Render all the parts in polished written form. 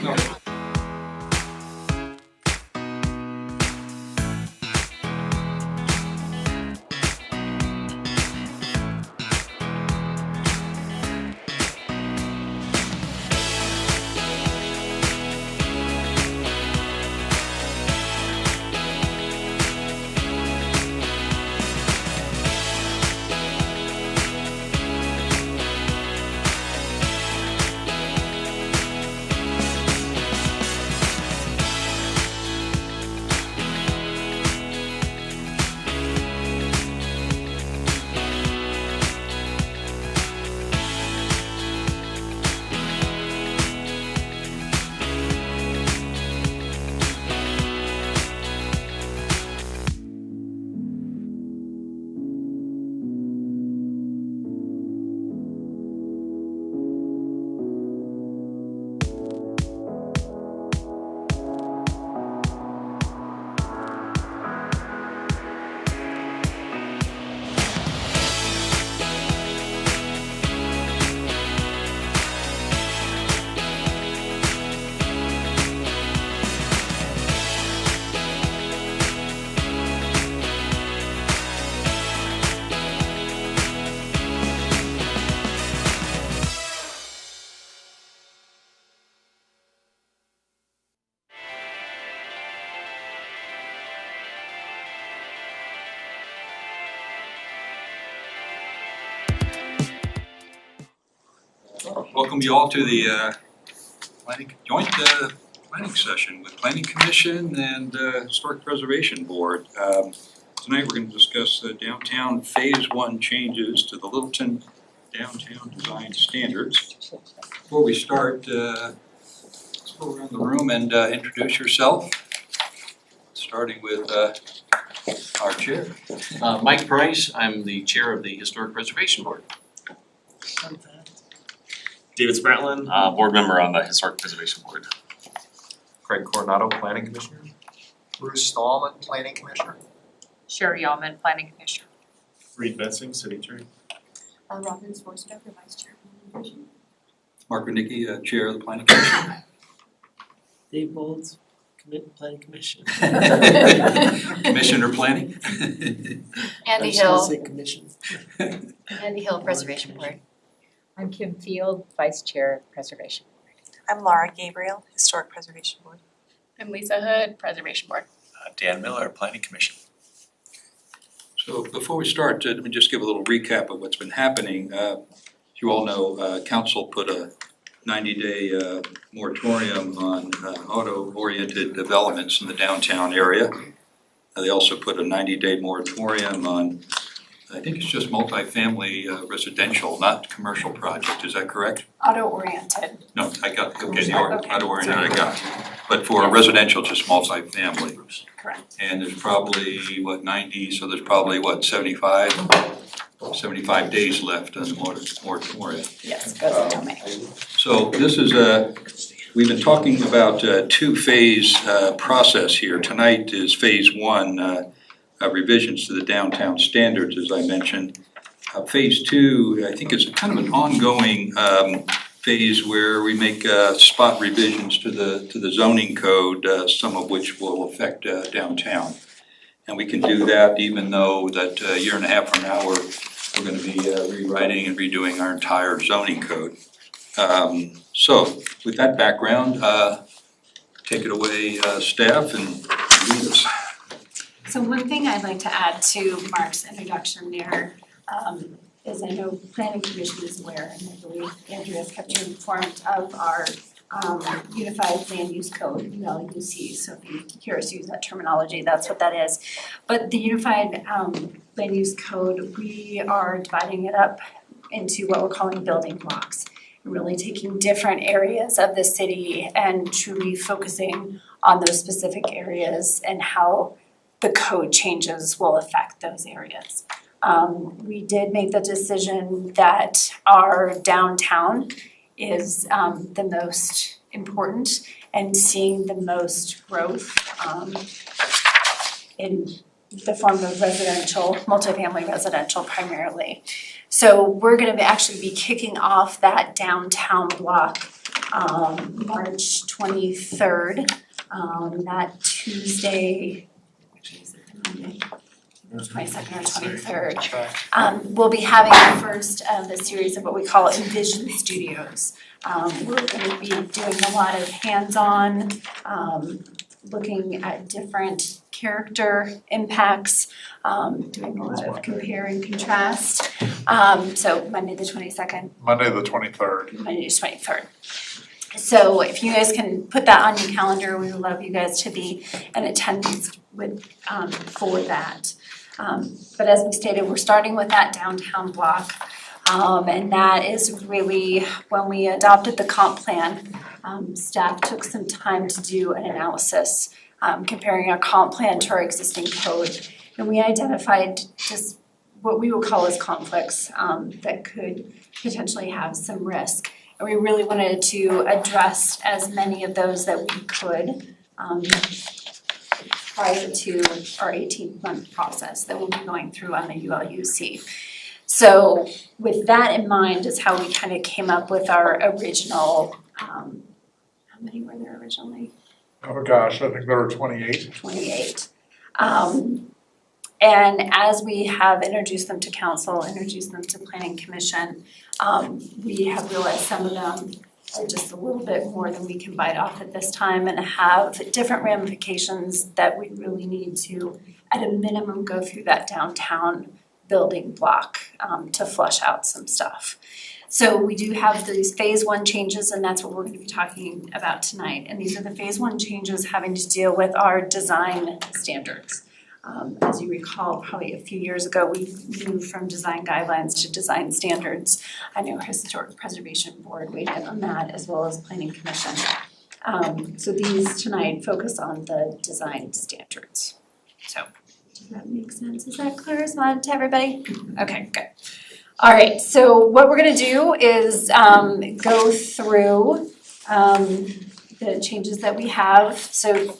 No. Welcome you all to the joint planning session with Planning Commission and Historic Preservation Board. Tonight we're going to discuss downtown Phase 1 changes to the Littleton Downtown Design Standards. Before we start, let's go around the room and introduce yourself, starting with our chair. Mike Price, I'm the chair of the Historic Preservation Board. David Spratlin, board member on the Historic Preservation Board. Craig Coronado, Planning Commissioner. Bruce Stallman, Planning Commissioner. Sherry Allman, Planning Commissioner. Reed Bensing, City Attorney. Robin Sforstover, Vice Chair. Mark Renicki, Chair of the Planning Commission. Dave Bolds, Planning Commission. Commissioner Planning. Andy Hill, Andy Hill, Preservation Board. I'm Kim Field, Vice Chair, Preservation. I'm Laura Gabriel, Historic Preservation Board. I'm Lisa Hood, Preservation Board. Dan Miller, Planning Commission. So before we start, let me just give a little recap of what's been happening. As you all know, Council put a 90-day moratorium on auto-oriented developments in the downtown area. They also put a 90-day moratorium on, I think it's just multifamily residential, not commercial project. Is that correct? Auto-oriented. No, I got, okay, the auto-oriented I got. But for residential, just multifamily. Correct. And there's probably, 90, so there's probably, 75 days left on the moratorium. Yes, it goes until May. So this is we've been talking about a two-phase process here. Tonight is phase 1, revisions to the downtown standards, as I mentioned. Phase 2, I think it's kind of an ongoing phase where we make spot revisions to the zoning code, some of which will affect downtown. And we can do that even though that a year and a half from now we're going to be rewriting and redoing our entire zoning code. So with that background, take it away, staff, and lead us. So one thing I'd like to add to Mark's introduction there is I know Planning Commission is aware, and I believe Andrea has kept you informed of our Unified Land Use Code, ULUC. So if you hear us use that terminology, that's what that is. But the Unified Land Use Code, we are dividing it up into what we're calling building blocks. Really taking different areas of the city and truly focusing on those specific areas and how the code changes will affect those areas. We did make the decision that our downtown is the most important and seeing the most growth in the form of residential, multifamily residential primarily. So we're gonna actually be kicking off that downtown block March 23rd, that Tuesday, which is it, Monday? 22nd or 23rd. We'll be having the first of the series of what we call Envision Studios. We're going to be doing a lot of hands-on, looking at different character impacts, doing a lot of compare and contrast. So Monday the 22nd. Monday the 23rd. Monday the 23rd. So if you guys can put that on your calendar, we would love you guys to be in attendance with, for that. But as we stated, we're starting with that downtown block. And that is really, when we adopted the comp plan, staff took some time to do an analysis, comparing our comp plan to our existing code. And we identified just what we would call as conflicts, that could potentially have some risk. And we really wanted to address as many of those that we could, prior to our 18-month process that we'll be going through on the ULUC. So with that in mind is how we kind of came up with our original, how many were there originally? Oh gosh, I think there were 28. 28. And as we have introduced them to council, introduced them to planning commission, we have realized some of them are just a little bit more than we can bite off at this time and have different ramifications that we really need to, at a minimum, go through that downtown building block to flush out some stuff. So we do have these phase 1 changes, and that's what we're going to be talking about tonight. And these are the phase 1 changes having to deal with our design standards. As you recall, probably a few years ago, we moved from design guidelines to design standards. I know Historic Preservation Board weighed in on that, as well as Planning Commission. So these tonight focus on the design standards. So does that make sense? Is that clear as mud to everybody? Okay, good. All right, so what we're gonna do is go through the changes that we have. So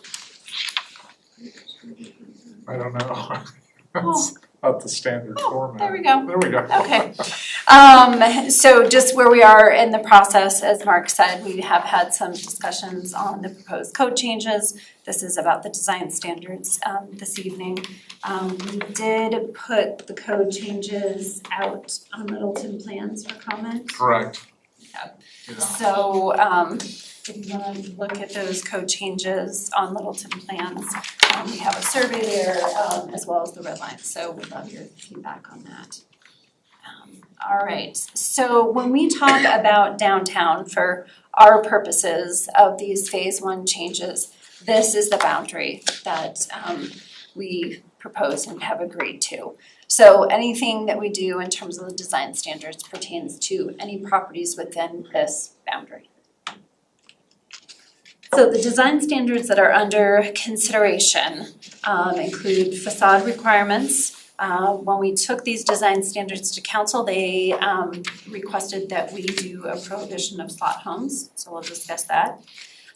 I don't know. It's not the standard format. there we go. There we go. Okay. So just where we are in the process, as Mark said, we have had some discussions on the proposed code changes. This is about the design standards this evening. We did put the code changes out on Littleton plans for comment. Correct. Yep. Yeah. So if you want to look at those code changes on Littleton plans, we have a survey there as well as the red line. So we'd love your feedback on that. All right, so when we talk about downtown for our purposes of these phase 1 changes, this is the boundary that we propose and have agreed to. So anything that we do in terms of the design standards pertains to any properties within this boundary. So the design standards that are under consideration include facade requirements. When we took these design standards to council, they requested that we do a prohibition of slot homes, so we'll discuss that.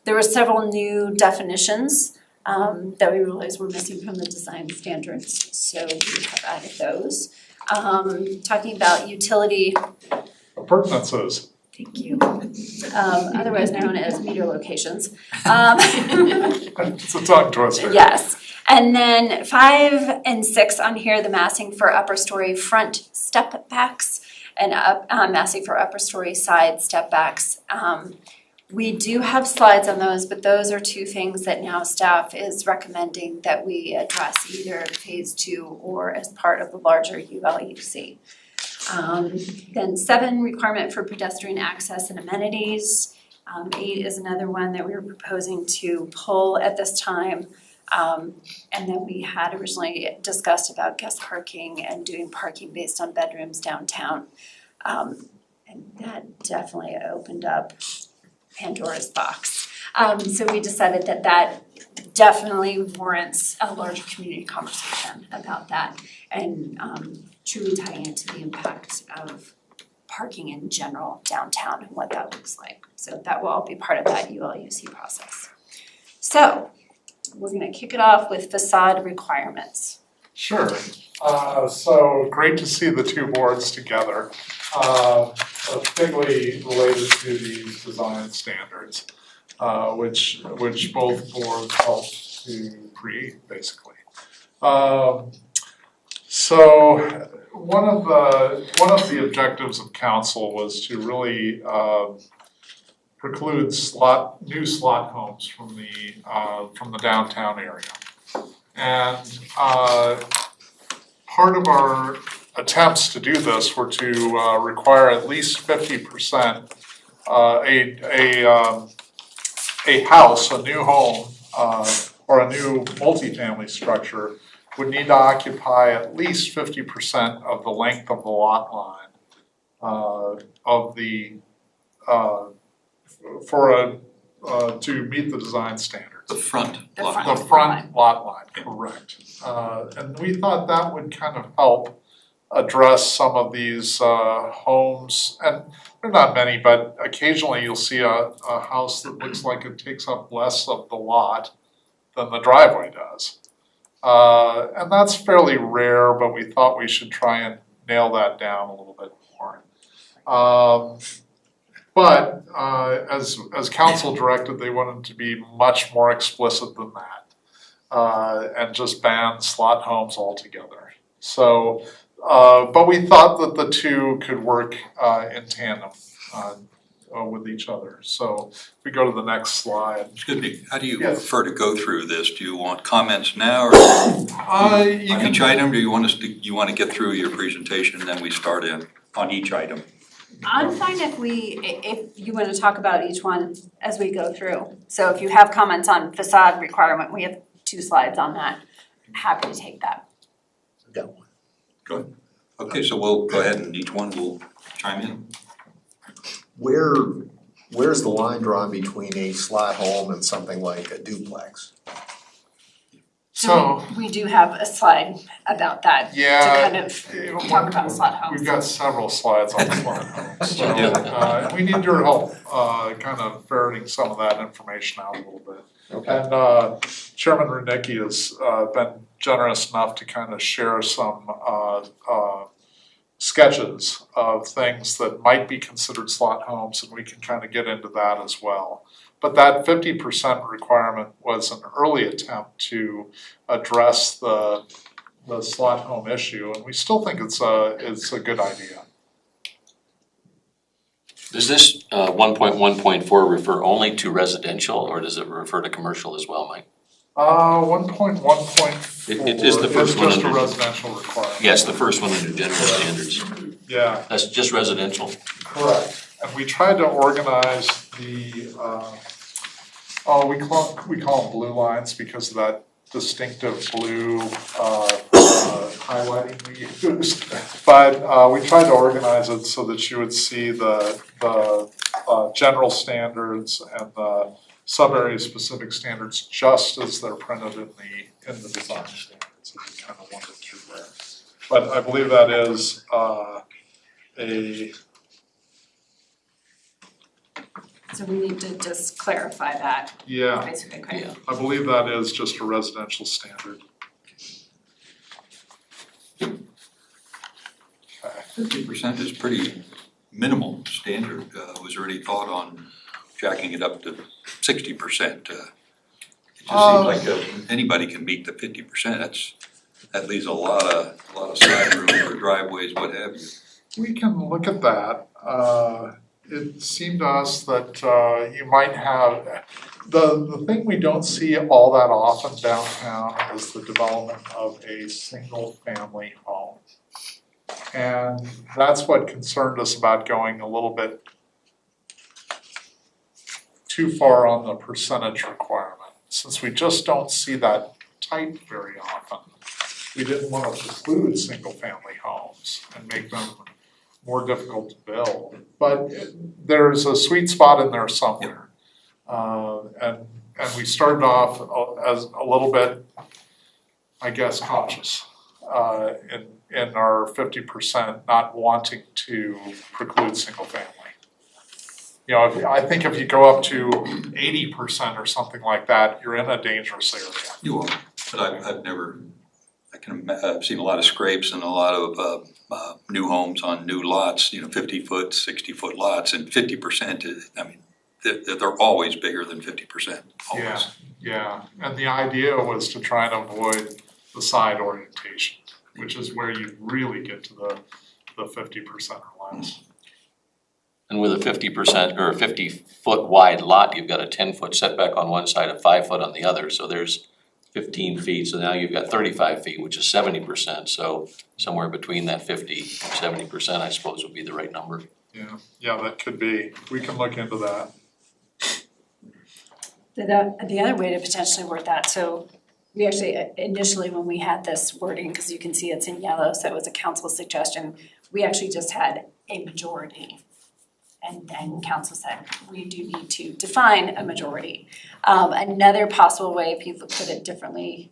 There were several new definitions that we realized were missing from the design standards, so we have added those. Talking about utility. Appurtenances. Thank you. Otherwise known as meter locations. It's a tongue twister. Yes. And then 5 and 6 on here, the massing for upper story front step backs and massing for upper story side step backs. We do have slides on those, but those are 2 things that now staff is recommending that we address either phase 2 or as part of the larger ULUC. Then 7, requirement for pedestrian access and amenities. 8 is another one that we were proposing to pull at this time. And then we had originally discussed about guest parking and doing parking based on bedrooms downtown. And that definitely opened up Pandora's box. So we decided that that definitely warrants a larger community conversation about that and truly tying into the impact of parking in general downtown and what that looks like. So that will all be part of that ULUC process. So we're gonna kick it off with facade requirements. Sure. So great to see the two boards together, particularly related to these design standards, which both boards helped to create, basically. So one of the objectives of council was to really preclude new slot homes from the downtown area. And part of our attempts to do this were to require at least 50% a house, a new home, or a new multifamily structure would need to occupy at least 50% of the length of the lot line to meet the design standards. The front lot. The front lot line, correct. And we thought that would kind of help address some of these homes, and there are not many, but occasionally you'll see a house that looks like it takes up less of the lot than the driveway does. And that's fairly rare, but we thought we should try and nail that down a little bit more. But as council directed, they wanted to be much more explicit than that, and just ban slot homes altogether. So, but we thought that the two could work in tandem with each other. So if we go to the next slide. Excuse me, how do you Yes. prefer to go through this? Do you want comments now or on each item? Do you want to get through your presentation and then we start in on each item? I'm fine if you want to talk about each one as we go through. So if you have comments on facade requirement, we have 2 slides on that. Happy to take that. Got one. Good. Okay, so we'll go ahead and each one will chime in. Where's the line drawn between a slot home and something like a duplex? So we do have a slide about that to kind of talk about slot homes. We've got several slides on slot homes, so and we need your help kind of ferreting some of that information out a little bit. Okay. And Chairman Rudnicki has been generous enough to kind of share some sketches of things that might be considered slot homes, and we can kind of get into that as well. But that 50% requirement was an early attempt to address the slot home issue, and we still think it's a good idea. Does this 1.1.4 refer only to residential, or does it refer to commercial as well, Mike? 1.1.4 It is the first one just a under- residential requirement. Yes, the first one under general standards. Yeah, That's just residential. correct. And we tried to organize the, we call them blue lines because of that distinctive blue highlighting we used. But we tried to organize it so that you would see the general standards and the sub-area specific standards just as they're printed in the design standards, if you kind of wanted to there. But I believe that is So we need to just clarify that. yeah, Basically, okay. Yeah. I believe that is just a residential standard. 50% is pretty minimal standard. Was there any thought on jacking it up to 60%? It just seems like anybody can meet the 50%. That leaves a lot of side room for driveways, what have you. We can look at that. It seemed to us that you might have, the thing we don't see all that often downtown is the development of a single family home. And that's what concerned us about going a little bit too far on the percentage requirement. Since we just don't see that type very often, we didn't want to preclude single family homes and make them more difficult to build. But there's a sweet spot in there somewhere. And we started off as a little bit, I guess, cautious in our 50% not wanting to preclude single family. You know, I think if you go up to 80% or something like that, you're in a dangerous area. You are, but I've never, I've seen a lot of scrapes and a lot of new homes on new lots, 50-foot, 60-foot lots, and 50% is, I mean, they're always bigger than 50%, always. Yeah, and the idea was to try and avoid the side orientation, which is where you really get to the 50% or less. And with a 50% or a 50-foot wide lot, you've got a 10-foot setback on one side, a 5-foot on the other, so there's 15 feet, so now you've got 35 feet, which is 70%, so somewhere between that 50 and 70%, I suppose, would be the right number. Yeah, that could be, we can look into that. The other way to potentially word that, so we actually, initially when we had this wording, because you can see it's in yellow, so it was a council suggestion, we actually just had a majority. And then council said, we do need to define a majority. Another possible way, if you put it differently,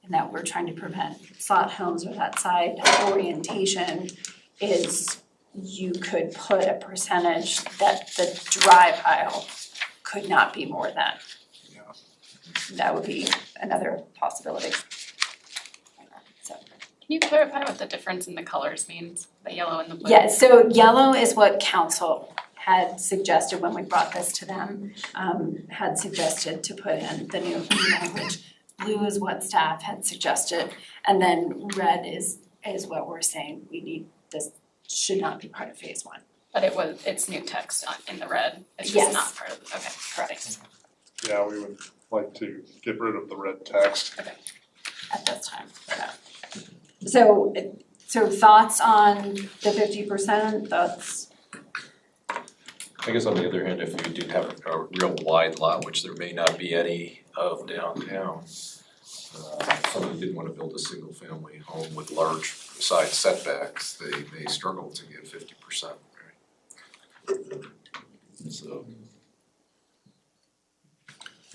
in that we're trying to prevent slot homes or that side orientation, is you could put a percentage that the drive aisle could not be more than. Yeah. That would be another possibility. So. Can you clarify what the difference in the colors means, the yellow and the blue? Yeah, so yellow is what council had suggested when we brought this to them, had suggested to put in the new language. Blue is what staff had suggested, and then red is what we're saying we need, this should not be part of phase one. But it's new text in the red, it's Yes. just not part of, okay, correct. Yeah, we would like to get rid of the red text. At this time, yeah. So thoughts on the 50%, thoughts? I guess on the other hand, if you did have a real wide lot, which there may not be any of downtown, someone didn't want to build a single family home with large side setbacks, they may struggle to get 50%, right? So.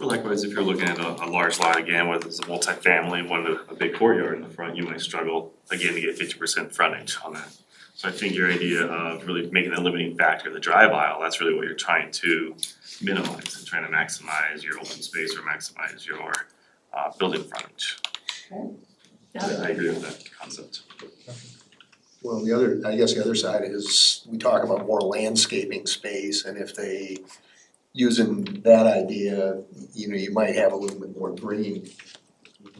Or likewise, if you're looking at a large lot again, whether it's a multifamily, one with a big courtyard in the front, you might struggle again to get 50% frontage on that. So I think your idea of really making the limiting factor the drive aisle, that's really what you're trying to minimize, and trying to maximize your open space or maximize your building frontage. Okay. I agree with that concept. Well, the other side is, we talk about more landscaping space, and if they, using that idea, you might have a little bit more green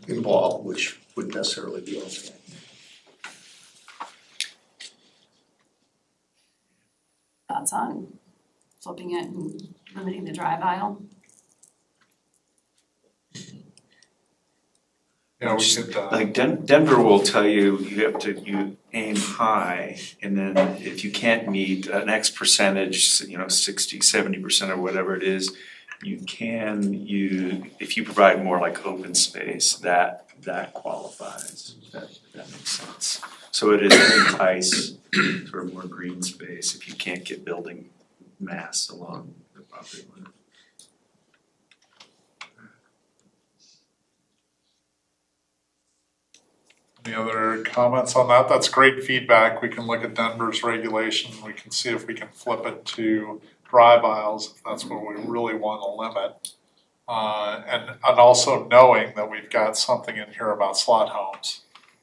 involved, which wouldn't necessarily be okay. Thoughts on flipping it and limiting the drive aisle? Yeah, we could, Like Denver will tell you, you aim high, and then if you can't meet an X percentage, 60, 70% or whatever it is, if you provide more like open space, that qualifies, if that makes sense. So it is entice sort of more green space if you can't get building mass along the property line. any other comments on that? That's great feedback. We can look at Denver's regulation. We can see if we can flip it to drive aisles, if that's what we really want to limit. And also knowing that we've got something in here about slot homes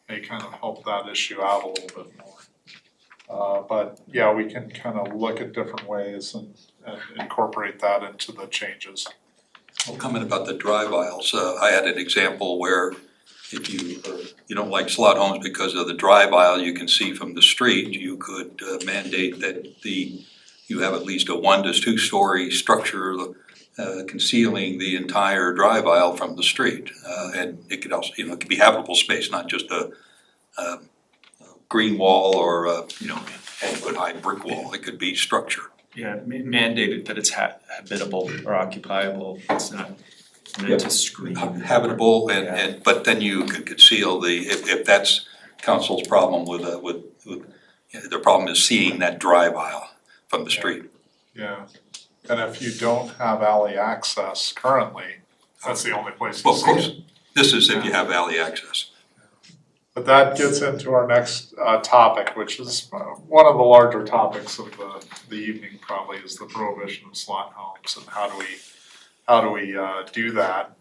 may kind of help that issue out a little bit more. But yeah, we can kind of look at different ways and incorporate that into the changes. I'll comment about the drive aisles. I had an example where if you don't like slot homes because of the drive aisle you can see from the street, you could mandate that you have at least a 1 to 2 story structure concealing the entire drive aisle from the street. And it could also, it could be habitable space, not just a green wall or a 10-foot high brick wall. It could be structure. Yeah, mandated that it's habitable or occupiable, it's not meant to screen. Habitable but then you could conceal if that's council's problem with the problem is seeing that drive aisle from the street. Yeah, and if you don't have alley access currently, that's the only place Well, to of see course, it. this is if you have alley access. But that gets into our next topic, which is one of the larger topics of the evening probably, is the prohibition of slot homes and how do we do that.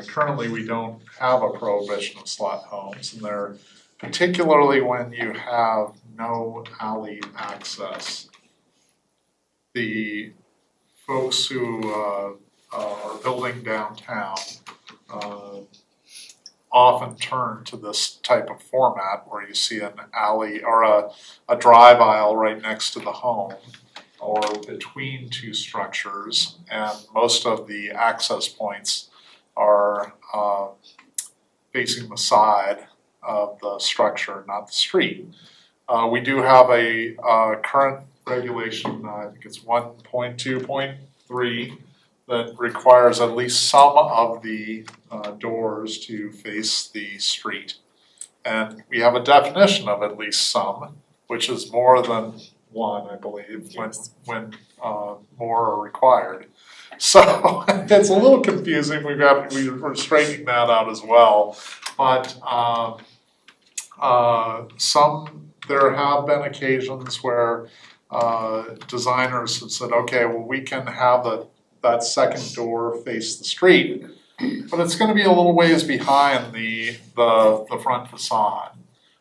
currently we don't have a prohibition of slot homes, and they're particularly when you have no alley access. The folks who are building downtown often turn to this type of format where you see an alley or a drive aisle right next to the home or between two structures, and most of the access points are facing the side of the structure, not the street. We do have a current regulation, I think it's 1.2.3, that requires at least some of the doors to face the street. And we have a definition of at least some, which is more than one, I believe, when more are required. So it's a little confusing. We're straightening that out as well. But there have been occasions where designers have said, okay, well, we can have that second door face the street, but it's gonna be a little ways behind the front facade.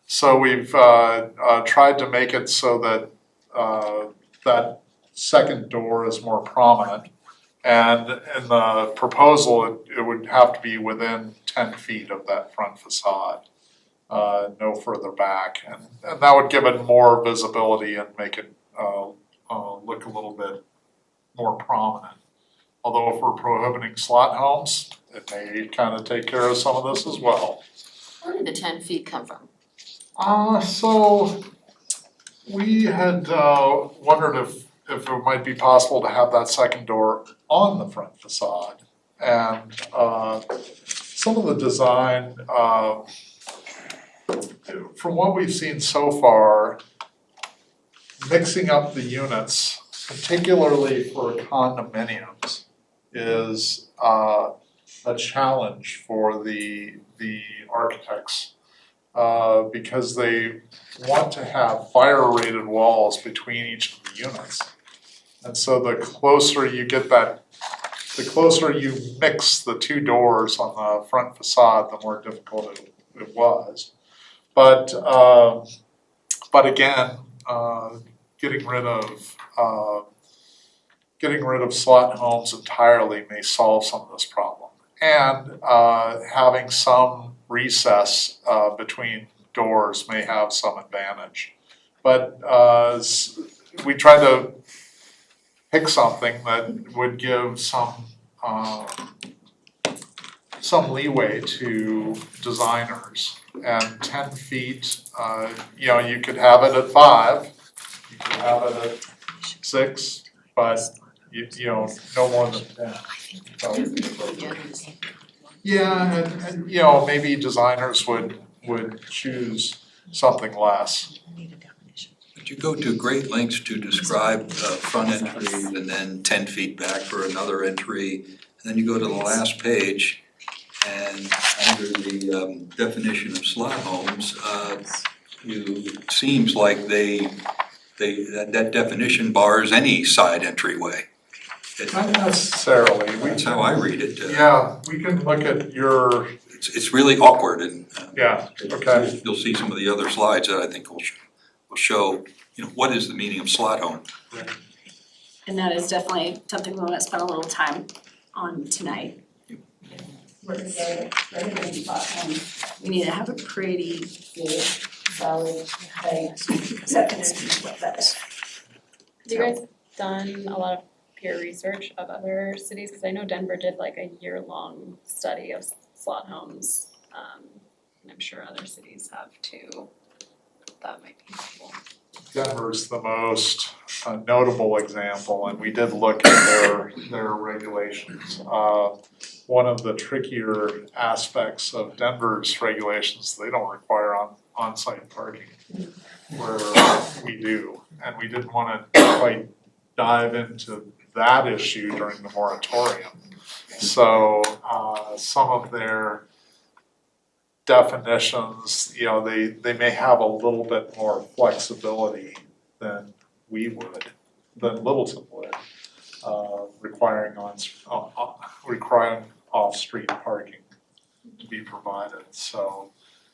So we've tried to make it so that that second door is more prominent. And in the proposal, it would have to be within 10 feet of that front facade, no further back. And that would give it more visibility and make it look a little bit more prominent. Although if we're prohibiting slot homes, it may kind of take care of some of this as well. Where did the 10 feet come from? So we had wondered if it might be possible to have that second door on the front facade. And some of the design, from what we've seen so far, mixing up the units, particularly for condominiums, is a challenge for the architects. Because they want to have fire rated walls between each of the units. And so the closer you mix the two doors on the front facade, the more difficult it was. But again, getting rid of slot homes entirely may solve some of this problem. And having some recess between doors may have some advantage. But we tried to pick something that would give some leeway to designers. And 10 feet, you could have it at 5, you could have it at 6, but no more than 10. Yeah, and maybe designers would choose something less. But you go to great lengths to describe front entry and then 10 feet back for another entry. And then you go to the last page and under the definition of slot homes, it seems like that definition bars any side entryway. Not necessarily. That's how I read it. Yeah, we can look at your. It's really awkward, and yeah. Okay. You'll see some of the other slides that I think will show what is the meaning of slot home. And that is definitely something we want to spend a little time on tonight. We're gonna go regular slot home. We need to have a pretty good, solid, acceptance with that. Have you guys done a lot of peer research of other cities? Because I know Denver did like a year-long study of slot homes, and I'm sure other cities have too. That might be helpful. Denver's the most notable example, and we did look at their regulations. One of the trickier aspects of Denver's regulations, they don't require on-site parking, where we do, and we didn't want to quite dive into that issue during the moratorium. So some of their definitions, they may have a little bit more flexibility than we would, than Littleton would, requiring off-street parking to be provided, so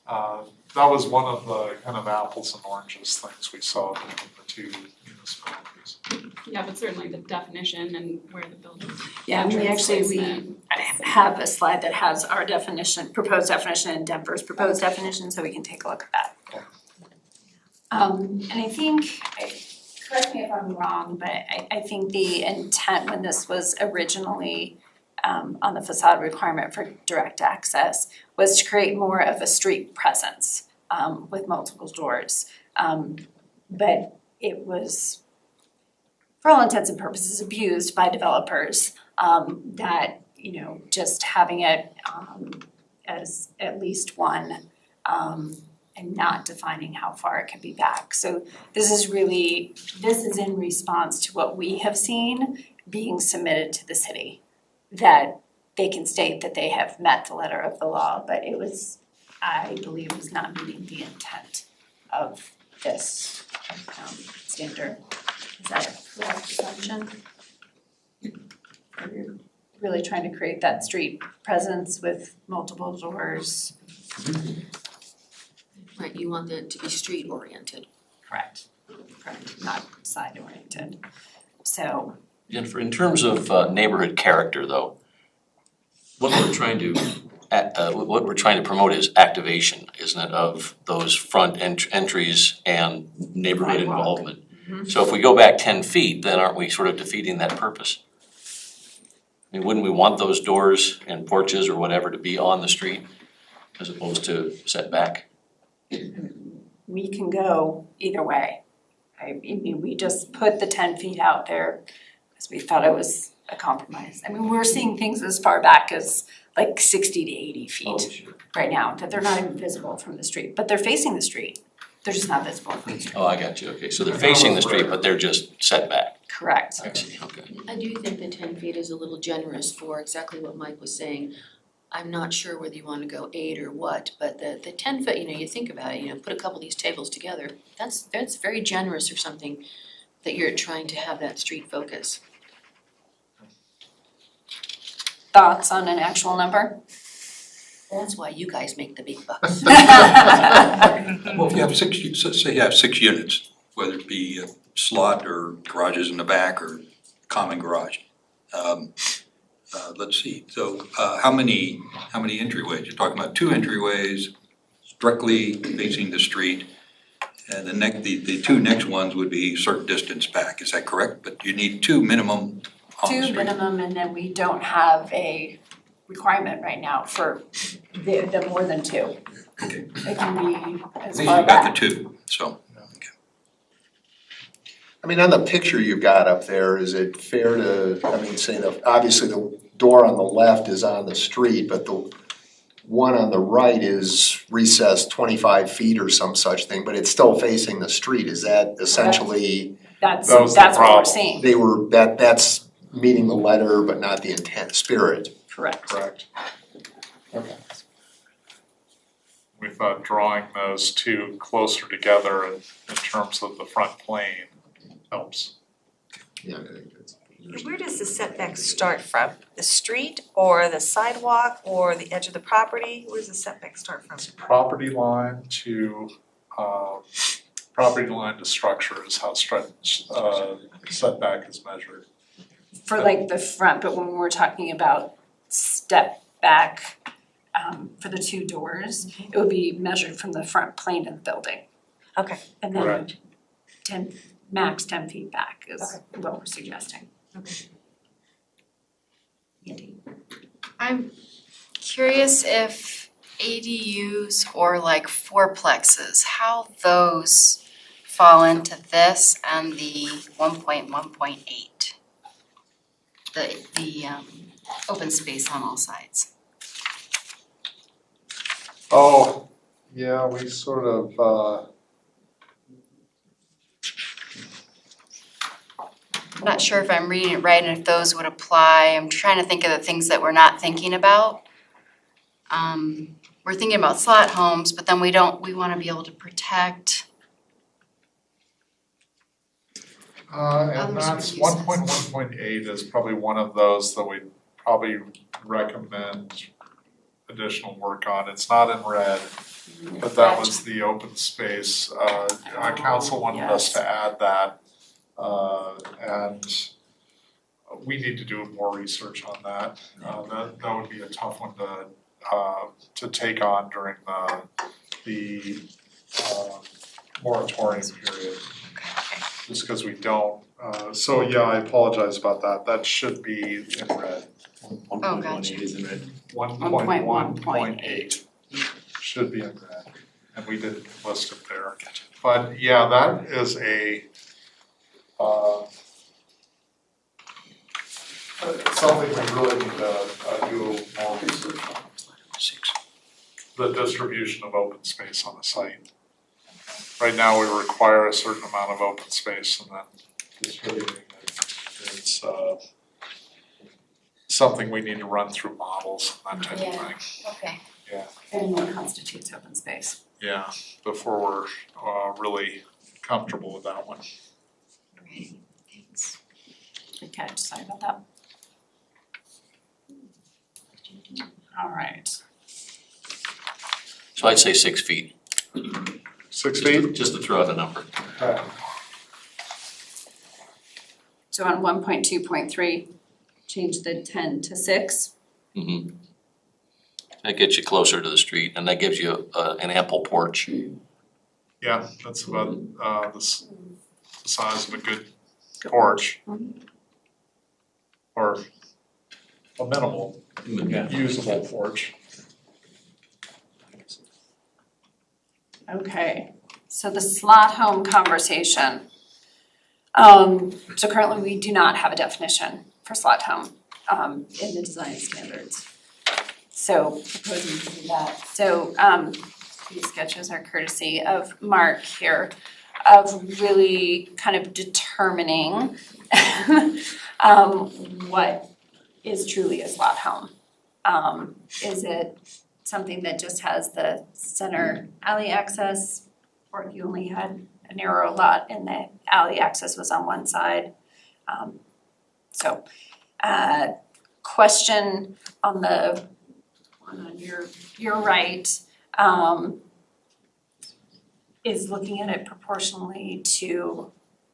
that was one of the kind of apples and oranges things we saw between the two municipalities. Yeah, but certainly the definition and where the building. Yeah, and we have a slide that has our definition, proposed definition and Denver's proposed definition, so we can take a look at that. And I think, correct me if I'm wrong, but I think the intent when this was originally on the facade requirement for direct access was to create more of a street presence with multiple doors. But it was, for all intents and purposes, abused by developers that, you know, just having it as at least one and not defining how far it can be back. So this is in response to what we have seen being submitted to the city, that they can state that they have met the letter of the law, but it was, I believe, was not meeting the intent of this standard. Is that a correct assumption? You're really trying to create that street presence with multiple doors. Right, you want that to be street oriented. Correct, not side oriented. So. Jennifer, in terms of neighborhood character though, what we're trying to promote is activation, isn't it, of those front entries and neighborhood involvement. So if we go back 10 feet, then aren't we sort of defeating that purpose? I mean, wouldn't we want those doors and porches or whatever to be on the street as opposed to set back? We can go either way. I mean, we just put the 10 feet out there because we thought it was a compromise. I mean, we're seeing things as far back as like 60 to 80 feet right now, that they're not even visible from the street, but they're facing the street. They're just not visible from the street. Oh, I got you, okay, so they're facing the street, but they're just set back. Correct. I see, okay. I do think the 10 feet is a little generous for exactly what Mike was saying. I'm not sure whether you want to go 8 or what, but the 10 foot, you know, you think about it, you know, put a couple of these tables together, that's very generous for something that you're trying to have that street focus. Thoughts on an actual number? That's why you guys make the big bucks. Well, if you have say you have 6 units, whether it be a slot or garages in the back or common garage. Let's see, so how many entryways? You're talking about 2 entryways directly facing the street. And the 2 next ones would be a certain distance back, is that correct? But you need 2 minimum on the street. 2 minimum, and then we don't have a requirement right now for the more than 2. Okay. It can be as At least far you got back. the 2, so. I mean, on the picture you've got up there, is it fair to, I mean, say obviously the door on the left is on the street, but the one on the right is recessed 25 feet or some such thing, but it's still facing the street. Is that essentially? That's That was the what we're problem. seeing. That's meeting the letter but not the intent, spirit. Correct. Correct. Okay. We thought drawing those 2 closer together in terms of the front plane helps. Yeah, I think that's. Where does the setback start from? The street or the sidewalk or the edge of the property? Where does the setback start from? Property line to structure is how setback is measured. For like the front, but when we're talking about step back for the 2 doors, it would be measured from the front plane of the building. Okay. And then Correct. max 10 feet back is what we're suggesting. Okay. Andy? I'm curious if ADUs or like fourplexes, how those fall into this and the 1.1.8. The open space on all sides. Oh, yeah, we sort of, I'm not sure if I'm reading it right and if those would apply. I'm trying to think of the things that we're not thinking about. We're thinking about slot homes, but then we want to be able to protect. and that's 1.1.8 is probably one of those that we probably recommend additional work on. It's not in red, but that was the open space. Our council wanted us to add that. And we need to do more research on that. That would be a tough one to take on during the moratorium period. Just because we don't. So yeah, I apologize about that. That should be in red. 1.18 is in red. 1.1.8 should be in red, and we didn't list it there. But yeah, that is something we really need to do more research on. The distribution of open space on the site. Right now, we require a certain amount of open space, and then distributing it is something we need to run through models and that type of thing. Okay. Yeah. And what constitutes open space? Yeah, before we're really comfortable with that one. Great, thanks. Good catch, sorry about that. All right. So I'd say 6 feet, 6 feet? just to throw out a number. Okay. So on 1.2.3, change the 10 to 6. Mm-hmm. That gets you closer to the street, and that gives you an ample porch. Yeah, that's about the size of a good porch. Or a minimal, usable porch. Okay, so the slot home conversation. So currently we do not have a definition for slot home in the design standards. So proposing to do that. So these sketches are courtesy of Mark here of really kind of determining what is truly a slot home. Is it something that just has the center alley access, or if you only had a narrow lot and the alley access was on one side? Question on the one on your right is looking at it proportionally to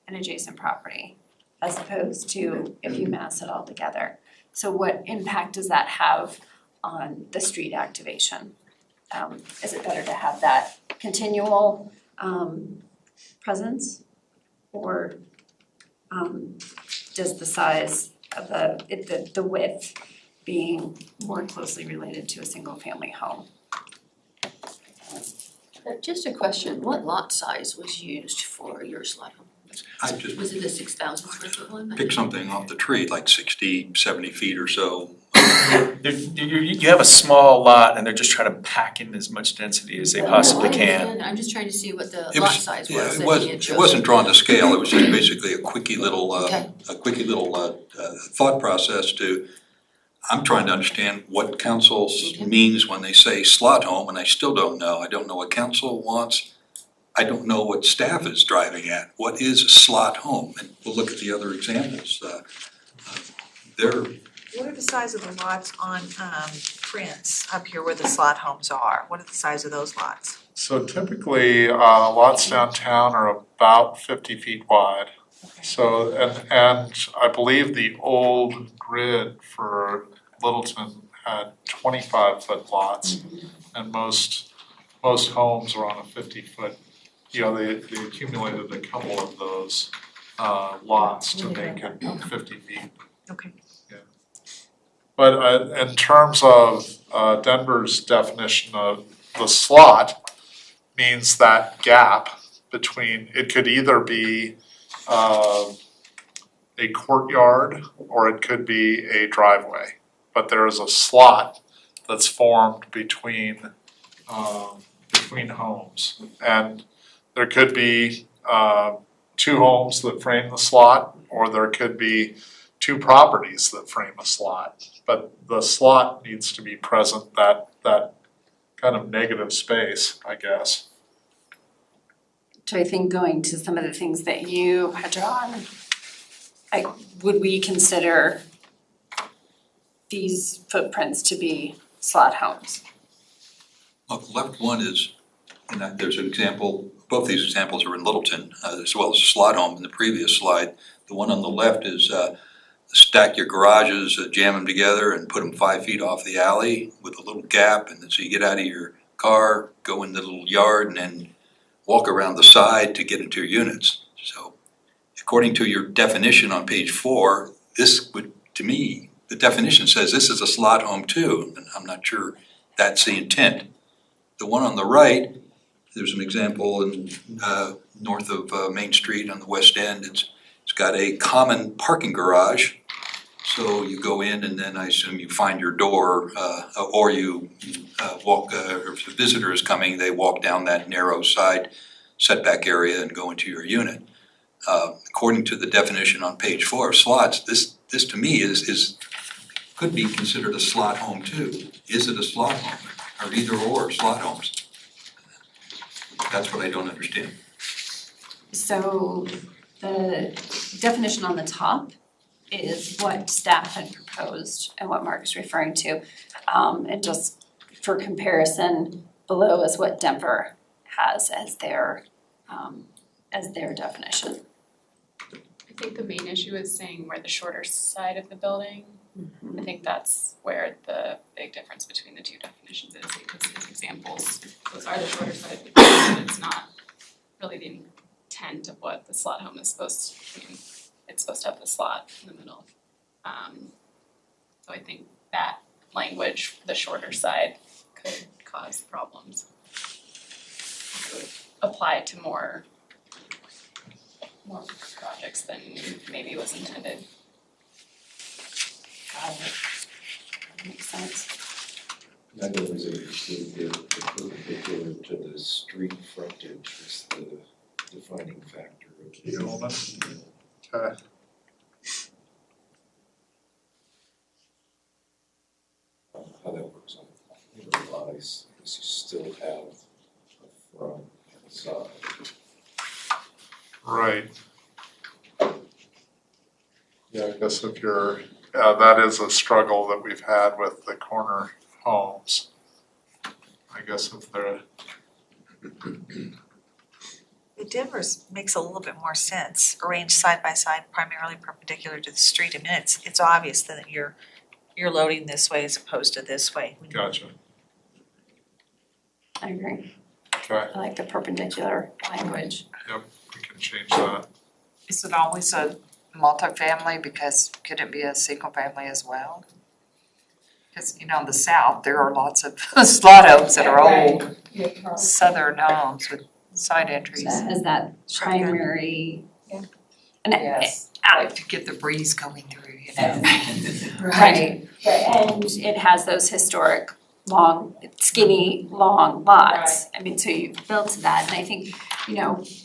an adjacent property as opposed to if you mass it all together. So what impact does that have on the street activation? Is it better to have that continual presence, or does the size of the width being more closely related to a single family home? Just a question, what lot size was used for your slot home? Was it the 6,000 square foot one? Pick something off the tree, like 60, 70 feet or so. You have a small lot and they're just trying to pack in as much density as they possibly No, I can. understand. I'm just trying to see what the It lot was- size Yeah, was. it wasn't drawn to scale, it was just basically a quickie little, Okay. thought process to, I'm trying to understand what council means when they say slot home, and I still don't know. I don't know what council wants. I don't know what staff is driving at. What is a slot home? And we'll look at the other examples. What are the size of the lots on prints up here where the slot homes are? What are the size of those lots? So typically, lots downtown are about 50 feet wide. So, and I believe the old grid for Littleton had 25-foot lots, and most homes are on a 50-foot. You know, they accumulated a couple of those lots to make it 50 feet. Okay. Yeah. But in terms of Denver's definition of the slot, means that gap between, it could either be a courtyard or it could be a driveway. But there is a slot that's formed between homes. And there could be 2 homes that frame the slot, or there could be 2 properties that frame a slot. But the slot needs to be present, that kind of negative space, I guess. So I think going to some of the things that you had drawn, would we consider these footprints to be slot homes. Well, the left one is, and there's an example, both these examples are in Littleton, as well as a slot home in the previous slide. The one on the left is stack your garages, jam them together and put them 5 feet off the alley with a little gap, and then so you get out of your car, go in the little yard, and then walk around the side to get into your units. So according to your definition on page 4, this would, to me, the definition says this is a slot home too, and I'm not sure that's the intent. The one on the right, there's an example in north of Main Street on the west end. It's got a common parking garage. So you go in and then I assume you find your door, or you walk, or if the visitor is coming, they walk down that narrow side setback area and go into your unit. According to the definition on page 4 of slots, this to me could be considered a slot home too. Is it a slot home? Or either or slot homes? That's what I don't understand. So the definition on the top is what staff had proposed and what Mark is referring to. And just for comparison, below is what Denver has as their definition. I think the main issue is saying where the shorter side of the building. I think that's where the big difference between the two definitions is, because his examples, those are the shorter side of the building, it's not really the intent of what the slot home is supposed to, I mean, it's supposed to have the slot in the middle. So I think that language, the shorter side, could cause problems. It would apply to more projects than maybe was intended. Got it. That makes sense. I know was interested the perpendicular to the street frontage is the defining factor of the element. Okay. How that works on the lots, is you still have a front and a side. Right. Yeah, I guess if you're, that is a struggle that we've had with the corner homes. I guess if they're. Denver's makes a little bit more sense, arranged side by side, primarily perpendicular to the street. I mean, it's obvious that you're loading this way as opposed to this way. Gotcha. I agree. Okay. I like the perpendicular language. Yep, we can change that. Is it always a multifamily, because could it be a single family as well? Because, in the south, there are lots of slot homes that are old southern homes with side entries. As that primary. Yeah. And Yes, like to get the breeze going through, Right, and it has those historic long, skinny, long lots. I mean, so you built to that, and I think,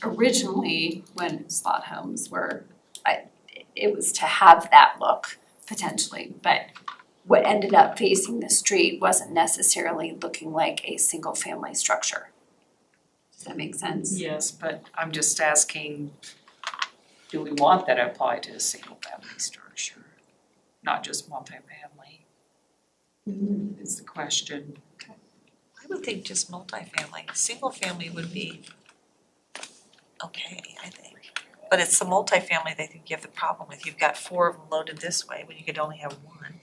originally when slot homes were, it was to have that look potentially, but what ended up facing the street wasn't necessarily looking like a single family structure. Does that make sense? Yes, but I'm just asking, do we want that applied to a single family structure? Not just multifamily, is the question. I would think just multifamily. Single family would be okay, I think. But it's the multifamily that I think you have the problem with. You've got 4 of them loaded this way when you could only have 1.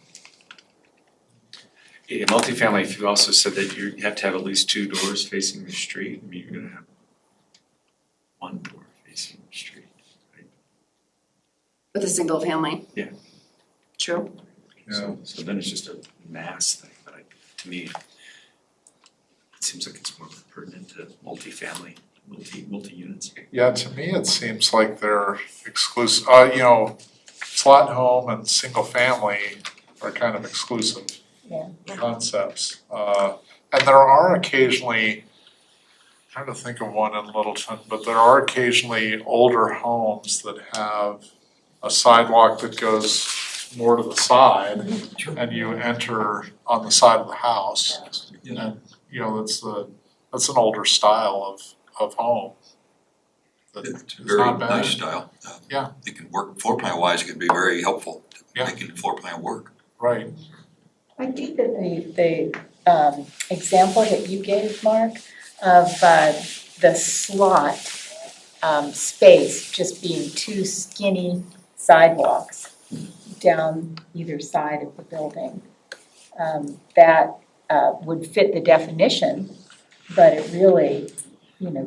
Yeah, multifamily, if you also said that you have to have at least 2 doors facing the street, I mean, you're gonna have 1 door facing the street, right? With a single family? Yeah. True. Yeah. So then it's just a mass thing, but to me, it seems like it's more pertinent to multifamily, multi-units. Yeah, to me, it seems like they're exclusive, slot home and single family are kind of exclusive concepts. And there are occasionally, I'm trying to think of one in Littleton, but there are occasionally older homes that have a sidewalk that goes more to the side and you enter on the side of the house. And, that's an older style of home. It's a very nice style. Yeah. It can work, floor plan wise, it can be very helpful to Yeah. making the floor plan work. Right. I think that the example that you gave, Mark, of the slot space just being two skinny sidewalks down either side of the building, that would fit the definition, but it really, you know,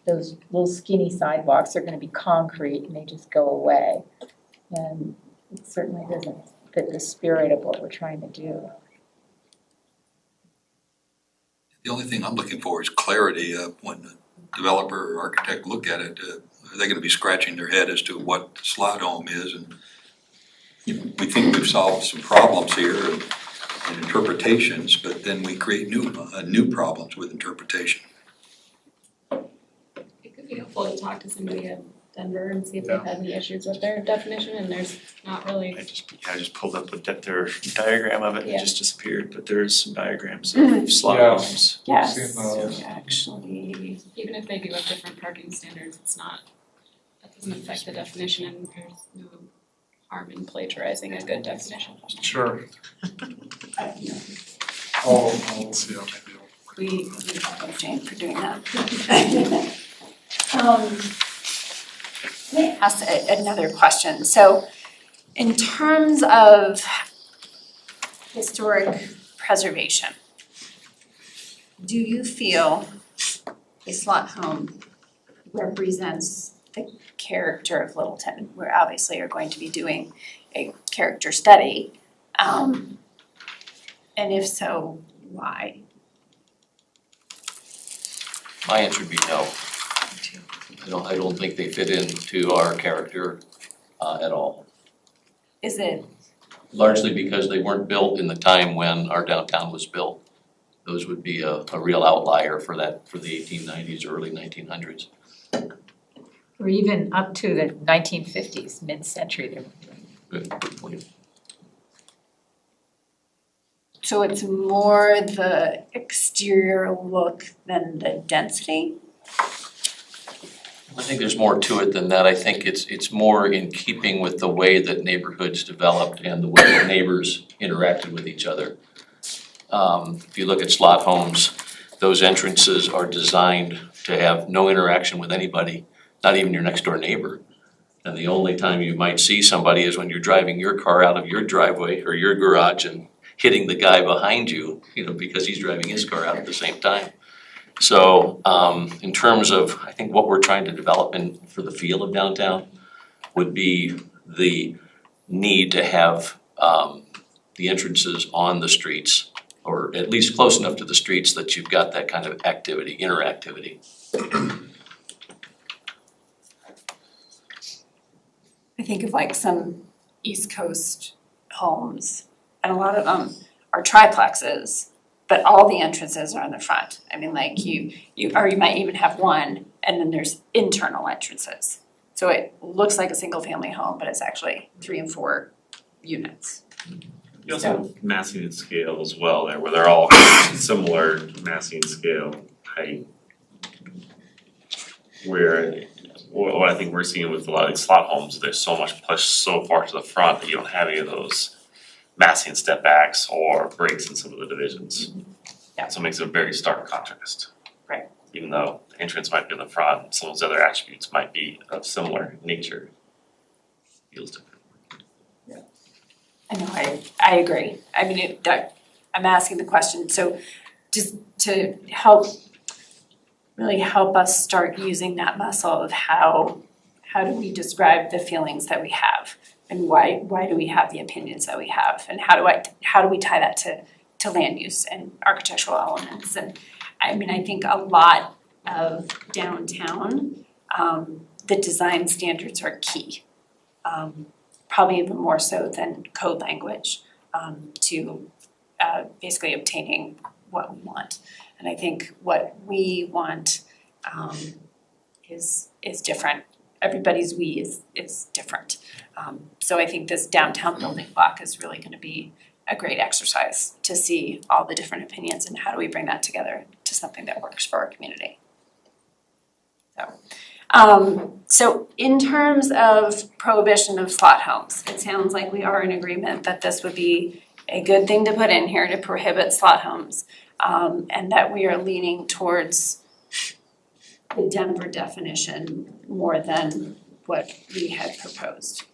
those little skinny sidewalks are gonna be concrete and they just go away. And it certainly doesn't fit the spirit of what we're trying to do. The only thing I'm looking for is clarity when the developer or architect look at it. Are they gonna be scratching their head as to what the slot home is? And you know, we think we've solved some problems here and interpretations, but then we create new problems with interpretation. It could be helpful to talk to somebody in Denver and see if they've had any issues with their definition, and there's not really. I just pulled up their diagram of it and Yeah. it just disappeared, but there's some diagrams of slot homes. Yes, Seen those. actually. Even if they do have different parking standards, it's not, that doesn't affect the definition, and there's no harm in plagiarizing a good definition. Sure. I I'll see how maybe. We thank Jane for doing that. Let me ask another question. So in terms of historic preservation, do you feel a slot home represents the character of Littleton? We obviously are going to be doing a character study. And if so, why? My answer would be no. I don't think they fit into our character at all. Is it? Largely because they weren't built in the time when our downtown was built. Those would be a real outlier for the 1890s, early 1900s. Or even up to the 1950s, mid-century. Good point. So it's more the exterior look than the density? I think there's more to it than that. I think it's more in keeping with the way that neighborhoods developed and the way that neighbors interacted with each other. If you look at slot homes, those entrances are designed to have no interaction with anybody, not even your next door neighbor. And the only time you might see somebody is when you're driving your car out of your driveway or your garage and hitting the guy behind you, because he's driving his car out at the same time. So in terms of, I think what we're trying to develop for the feel of downtown would be the need to have the entrances on the streets, or at least close enough to the streets that you've got that kind of activity, interactivity. I think of like some East Coast homes, and a lot of them are triplexes, but all the entrances are in the front. I mean, like you might even have one, and then there's internal entrances. So it looks like a single family home, but it's actually 3 and 4 units. You also have massing and scale as well there, where they're all similar massing scale height. Where what I think we're seeing with a lot of these slot homes, there's so much pushed so far to the front that you don't have any of those massing step backs or breaks in some of the divisions. Yeah. So it makes it a very stark contrast. Right. Even though the entrance might be in the front, some of those other attributes might be of similar nature. Feels different. I know, I agree. I mean, I'm asking the question, so just to really help us start using that muscle of how do we describe the feelings that we have, and why do we have the opinions that we have, and how do we tie that to land use and architectural elements. And I mean, I think a lot of downtown, the design standards are key. Probably even more so than code language, to basically obtaining what we want. And I think what we want is different. Everybody's we is different. So I think this downtown building block is really gonna be a great exercise to see all the different opinions and how do we bring that together to something that works for our community. So in terms of prohibition of slot homes, it sounds like we are in agreement that this would be a good thing to put in here to prohibit slot homes, and that we are leaning towards the Denver definition more than what we had proposed,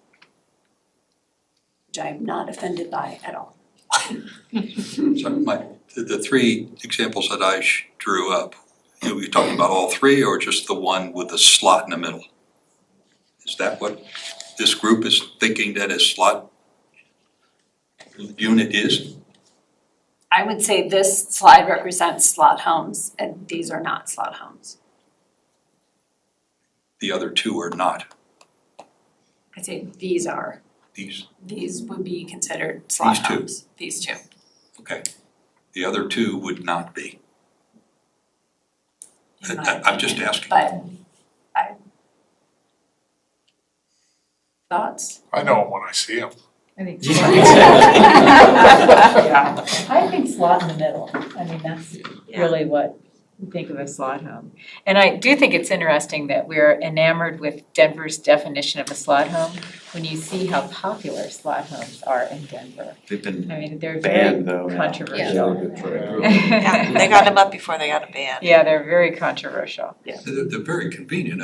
which I am not offended by at all. So the three examples that I drew up, you're talking about all three or just the one with the slot in the middle? Is that what this group is thinking that a slot unit is? I would say this slide represents slot homes, and these are not slot homes. The other two are not. I'd say these are. These would be considered slot These two. homes. These two. Okay. The other two would not be. In my I'm just opinion. asking. But thoughts? I know them when I see them. I think Yeah. I think slot in the middle. I mean, that's really what we think of a slot home. And I do think it's interesting that we're enamored with Denver's definition of a slot home when you see how popular slot homes are in Denver. They've been I mean, they're very banned though now. controversial. Yeah, they got them up before they got a ban. Yeah, they're very controversial. They're very convenient.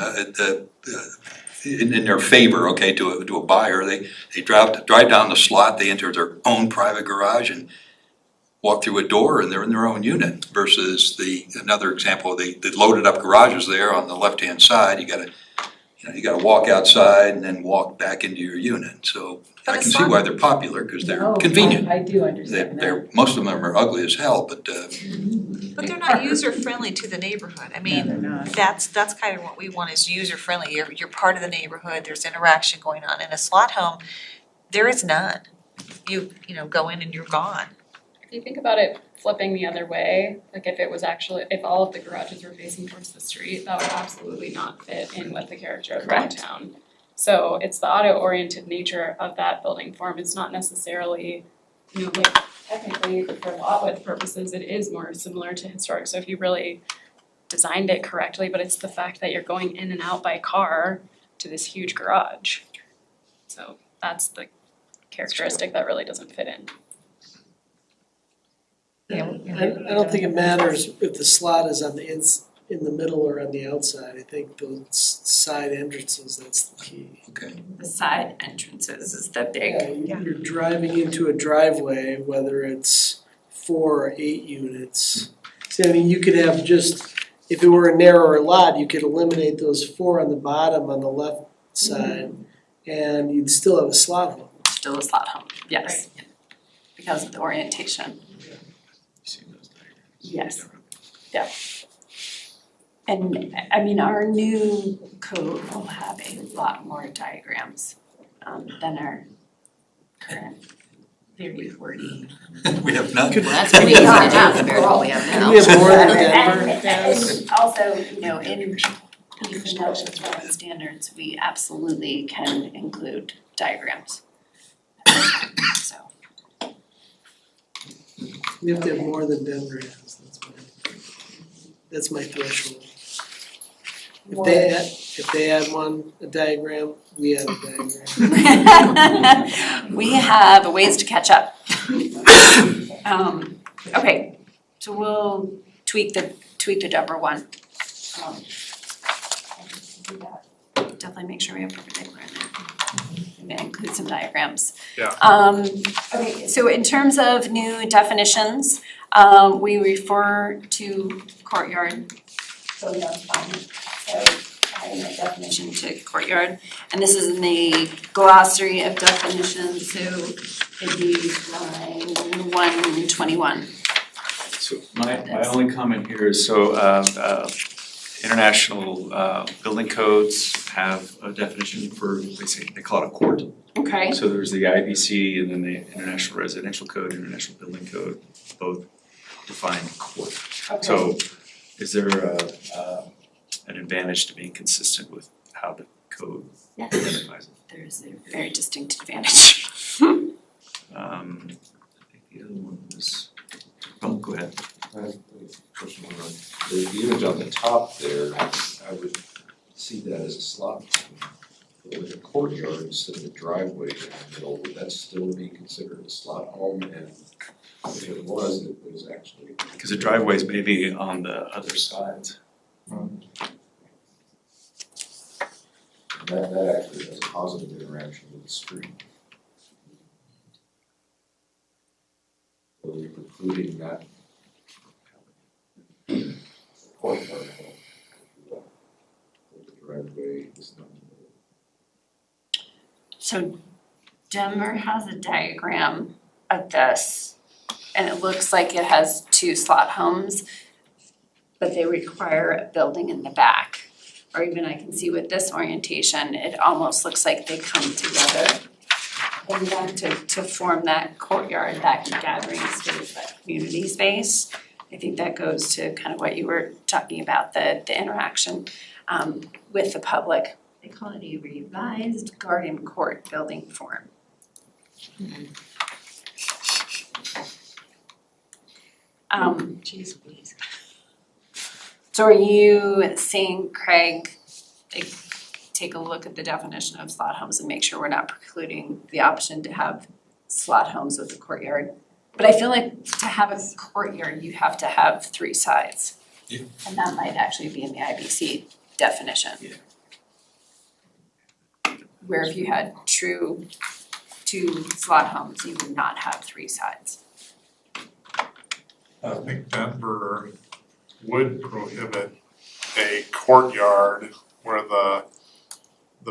In their favor, okay, to a buyer, they drive down the slot, they enter their own private garage and walk through a door and they're in their own unit versus another example, the loaded up garages there on the left-hand side, you gotta walk outside and then walk back into your unit. So But I a can see slot- why they're popular, because they're Oh, convenient. I do understand that. Most of them are ugly as hell, but But they're not user friendly to the neighborhood. I No, mean, they're not. that's kind of what we want is user friendly. You're part of the neighborhood, there's interaction going on. In a slot home, there is none. You know, go in and you're gone. If you think about it flipping the other way, like if all of the garages were facing towards the street, that would absolutely not fit in with the character of downtown. So it's the auto-oriented nature of that building form. It's not necessarily, like technically for lot width purposes, it is more similar to historic. So if you really designed it correctly, but it's the fact that you're going in and out by car to this huge garage. So that's the characteristic that really doesn't fit in. I don't think it matters if the slot is on the in the middle or on the outside. I think those side entrances, that's the key. okay. The side entrances is the big. You're driving into a driveway, whether it's 4 or 8 units. So I mean, you could have just, if it were a narrower lot, you could eliminate those 4 on the bottom on the left side, and you'd still have a slot home. Still a slot home, yes. Because of the orientation. Yes. Yeah. And I mean, our new code will have a lot more diagrams than our current very wordy. We have none. Well, that's pretty easy to do compared to what we have now. We have more in Denver. And also, in even though it's wetland standards, we absolutely can include diagrams. So. We have to have more than Denver has, that's my threshold. If they add a diagram, we add a diagram. We have a ways to catch up. Okay, so we'll tweak the Denver one. Definitely make sure we have perpendicular in there. Maybe include some diagrams. Yeah. Okay, so in terms of new definitions, we refer to courtyard. So that's fine. So adding a definition to courtyard. And this is in the glossary of definitions, so it'd be line 121. So my only comment here is, international building codes have a definition for, they call it a court. Okay. So there's the IBC and then the International Residential Code, International Building Code, both define court. Okay. So is there an advantage to being consistent with how the code Yes. identifies it? There's a very distinct advantage. I think the other one was, oh, go ahead. I have a question on the image on the top there. I would see that as a slot. with a courtyard instead of a driveway in the middle, would that still be considered a slot home? And if it was actually. Because the driveways may be on the other sides. That actually has a positive interaction with the street. So you're precluding that courtyard home, if you will. The driveway is not. So Denver has a diagram of this, and it looks like it has two slot homes, but they require a building in the back. Or even I can see with this orientation, it almost looks like they come together in that to form that courtyard, that gathering space, that community space. I think that goes to kind of what you were talking about, the interaction with the public. They call it a revised garden court building form. Geez Louise. So are you saying, Craig, like, take a look at the definition of slot homes and make sure we're not precluding the option to have slot homes with a courtyard? But I feel like to have a courtyard, you have to have three sides. Yeah. And that might actually be in the IBC definition. Yeah. Where if you had two slot homes, you would not have three sides. I think Denver would prohibit a courtyard where the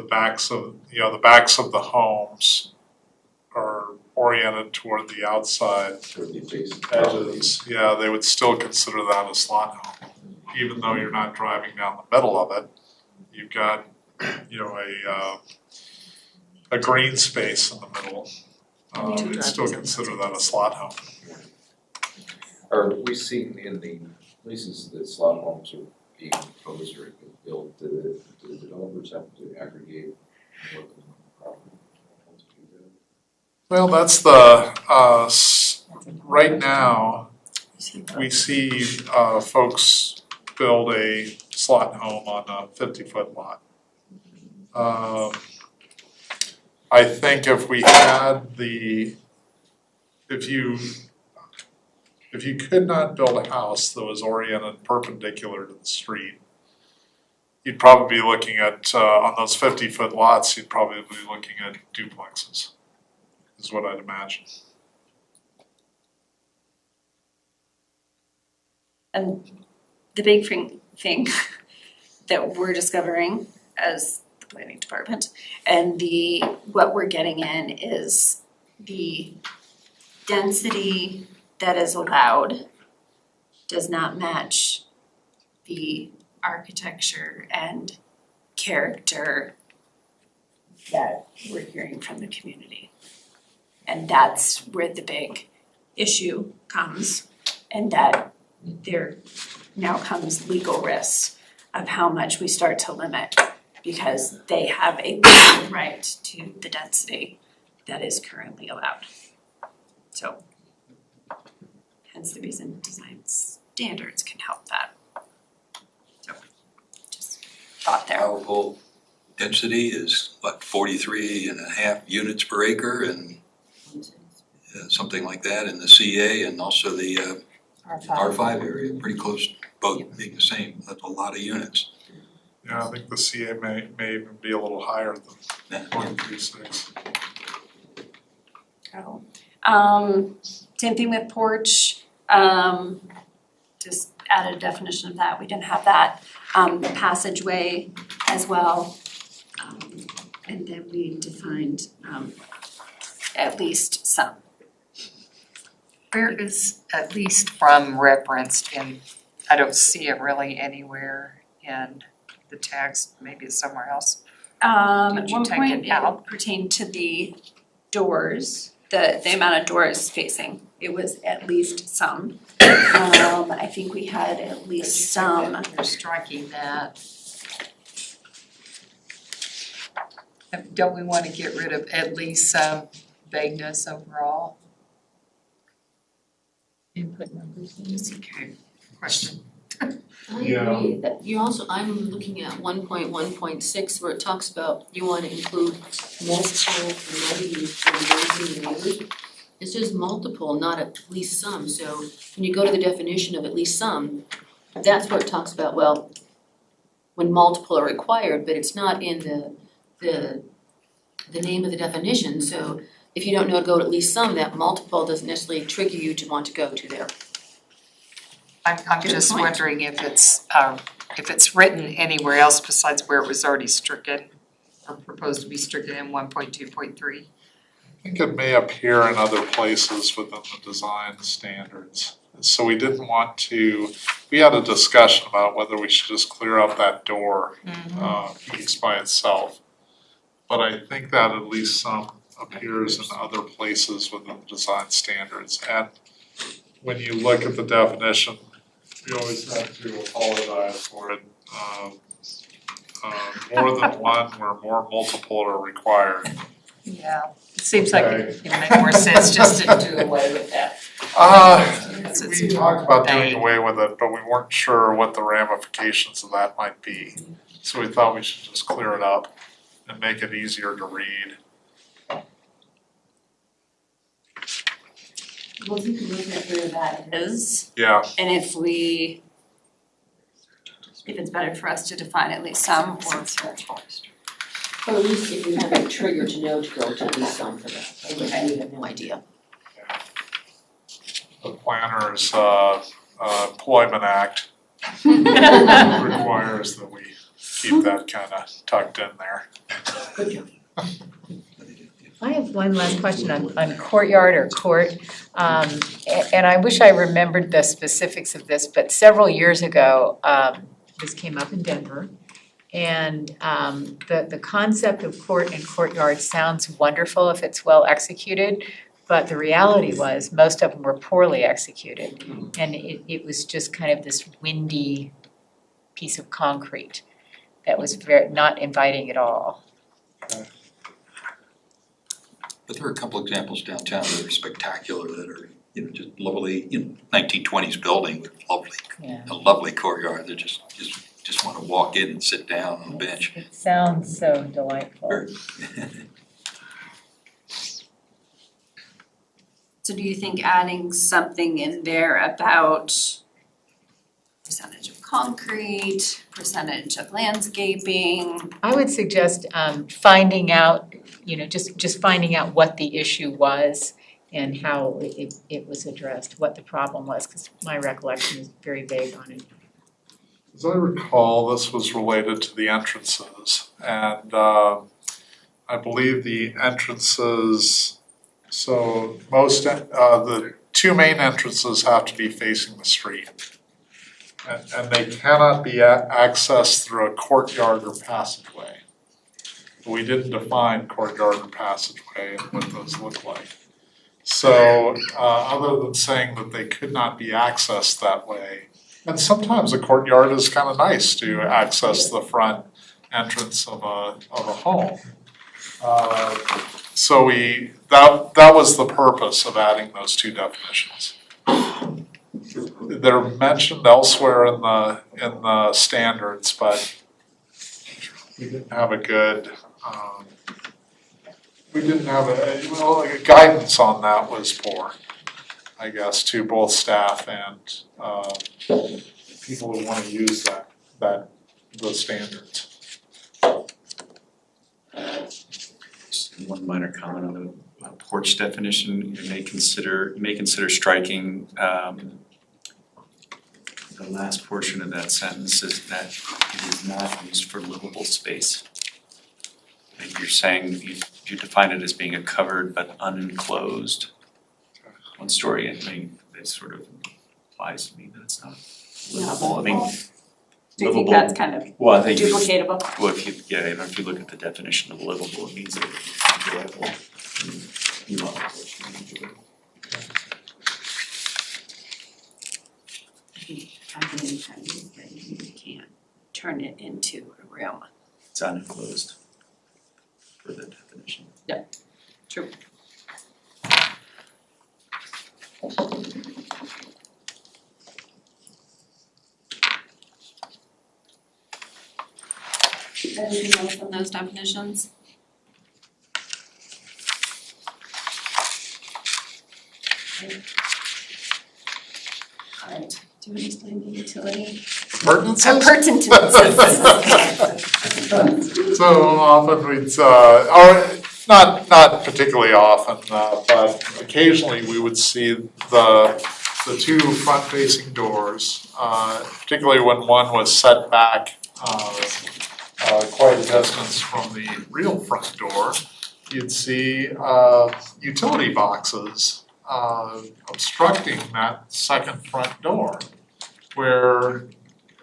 backs of the homes are oriented toward the outside edges. Yeah, they would still consider that a slot home, even though you're not driving down the middle of it. You've got, a green space in the middle. You'd still consider that a slot home. Are we seeing in the places that slot homes are being proposed or built, do the developers have to aggregate what the property homes do that? Well, that's right now, we see folks build a slot home on a 50-foot lot. I think if we had if you could not build a house that was oriented perpendicular to the street, you'd probably be looking at, on those 50-foot lots, you'd probably be looking at duplexes, is what I'd imagine. And the big thing that we're discovering as the planning department and what we're getting in is the density that is allowed does not match the architecture and character that we're hearing from the community. And that's where the big issue comes, and that there now comes legal risks of how much we start to limit, because they have a legal right to the density that is currently allowed. So hence the reason design standards can help that. So just thought there. Allowable density is what, 43.5 units per acre and something like that in the CA and also the R5 area, pretty close, both being the same. That's a lot of units. Yeah, I think the CA may even be a little higher than 0.36. Oh. Same thing with porch, just added a definition of that, we didn't have that. The passageway as well, and then we defined at least some. Where is at least from referenced in, I don't see it really anywhere in the text, maybe it's somewhere else. At you one take point, it out? it pertained to the doors, the amount of doors facing, it was at least some. I think we had at least some. You're striking that. Don't we wanna get rid of at least some vagueness overall? Input numbers. Okay, question. I Yeah. agree, that you also, I'm looking at 1.1.6 where it talks about you wanna include multiple amenities for emergency neighbors. It says multiple, not at least some, so when you go to the definition of at least some, that's where it talks about, well, when multiple are required, but it's not in the name of the definition, so if you don't know to go to at least some, that multiple doesn't necessarily trigger you to want to go to there. I'm Good just point. wondering if it's written anywhere else besides where it was already stricken or proposed to be stricken in 1.2.3. I think it may appear in other places within the design standards. So we didn't want to, we had a discussion about whether we should just clear up that door piece by itself. But I think that at least some appears in other places within the design standards. And when you look at the definition, we always have to apologize for it. More than one where more multiple are required. Yeah, it seems like Okay. it would make more sense just to do away with that. We talked about doing away with it, but we weren't sure what the ramifications of that might be. So we thought we should just clear it up and make it easier to read. We'll take a look at where that is, Yeah, and if it's better for us to define at least some, or Or at least if you have a trigger to know to go to at least some for that, and you have no idea. the Planners Employment Act requires that we keep that kind of tucked in there. Good job. I have one last question on courtyard or court. And I wish I remembered the specifics of this, but several years ago, this came up in Denver. And the concept of court and courtyard sounds wonderful if it's well executed, but the reality was most of them were poorly executed. And it was just kind of this windy piece of concrete that was not inviting at all. But there are a couple examples downtown that are spectacular, that are, just lovely, 1920s building with a lovely courtyard. They just want to walk in and sit down on a bench. It sounds so delightful. So do you think adding something in there about percentage of concrete, percentage of landscaping? I would suggest finding out, just finding out what the issue was and how it was addressed, what the problem was, because my recollection is very vague on it. As I recall, this was related to the entrances, and I believe the entrances, so the two main entrances have to be facing the street. And they cannot be accessed through a courtyard or passageway. We didn't define courtyard or passageway and what those look like. So other than saying that they could not be accessed that way, and sometimes a courtyard is kind of nice to access the front entrance of a home. So that was the purpose of adding those two definitions. They're mentioned elsewhere in the standards, but we didn't have a good guidance on that was poor, I guess, to both staff and people who want to use those standards. One minor comment on the porch definition, you may consider striking the last portion of that sentence is that it is not used for livable space. I think you're saying you define it as being a covered but unenclosed one-story. I think that sort of implies to me that it's not livable. I mean, Do you think livable- that's kind of well, I think duplicatable? well, if you look at the definition of livable, it means that it's enjoyable. You want it to be enjoyable. You can't turn it into a room. It's unenclosed for the definition. Yeah, true. Anything else on those definitions? Alright, do you want to explain the utility? Appurtenances? Appurtenances. So often we'd, or not particularly often, but occasionally we would see the two front-facing doors, particularly when one was set back quite a distance from the real front door. You'd see utility boxes obstructing that second front door, where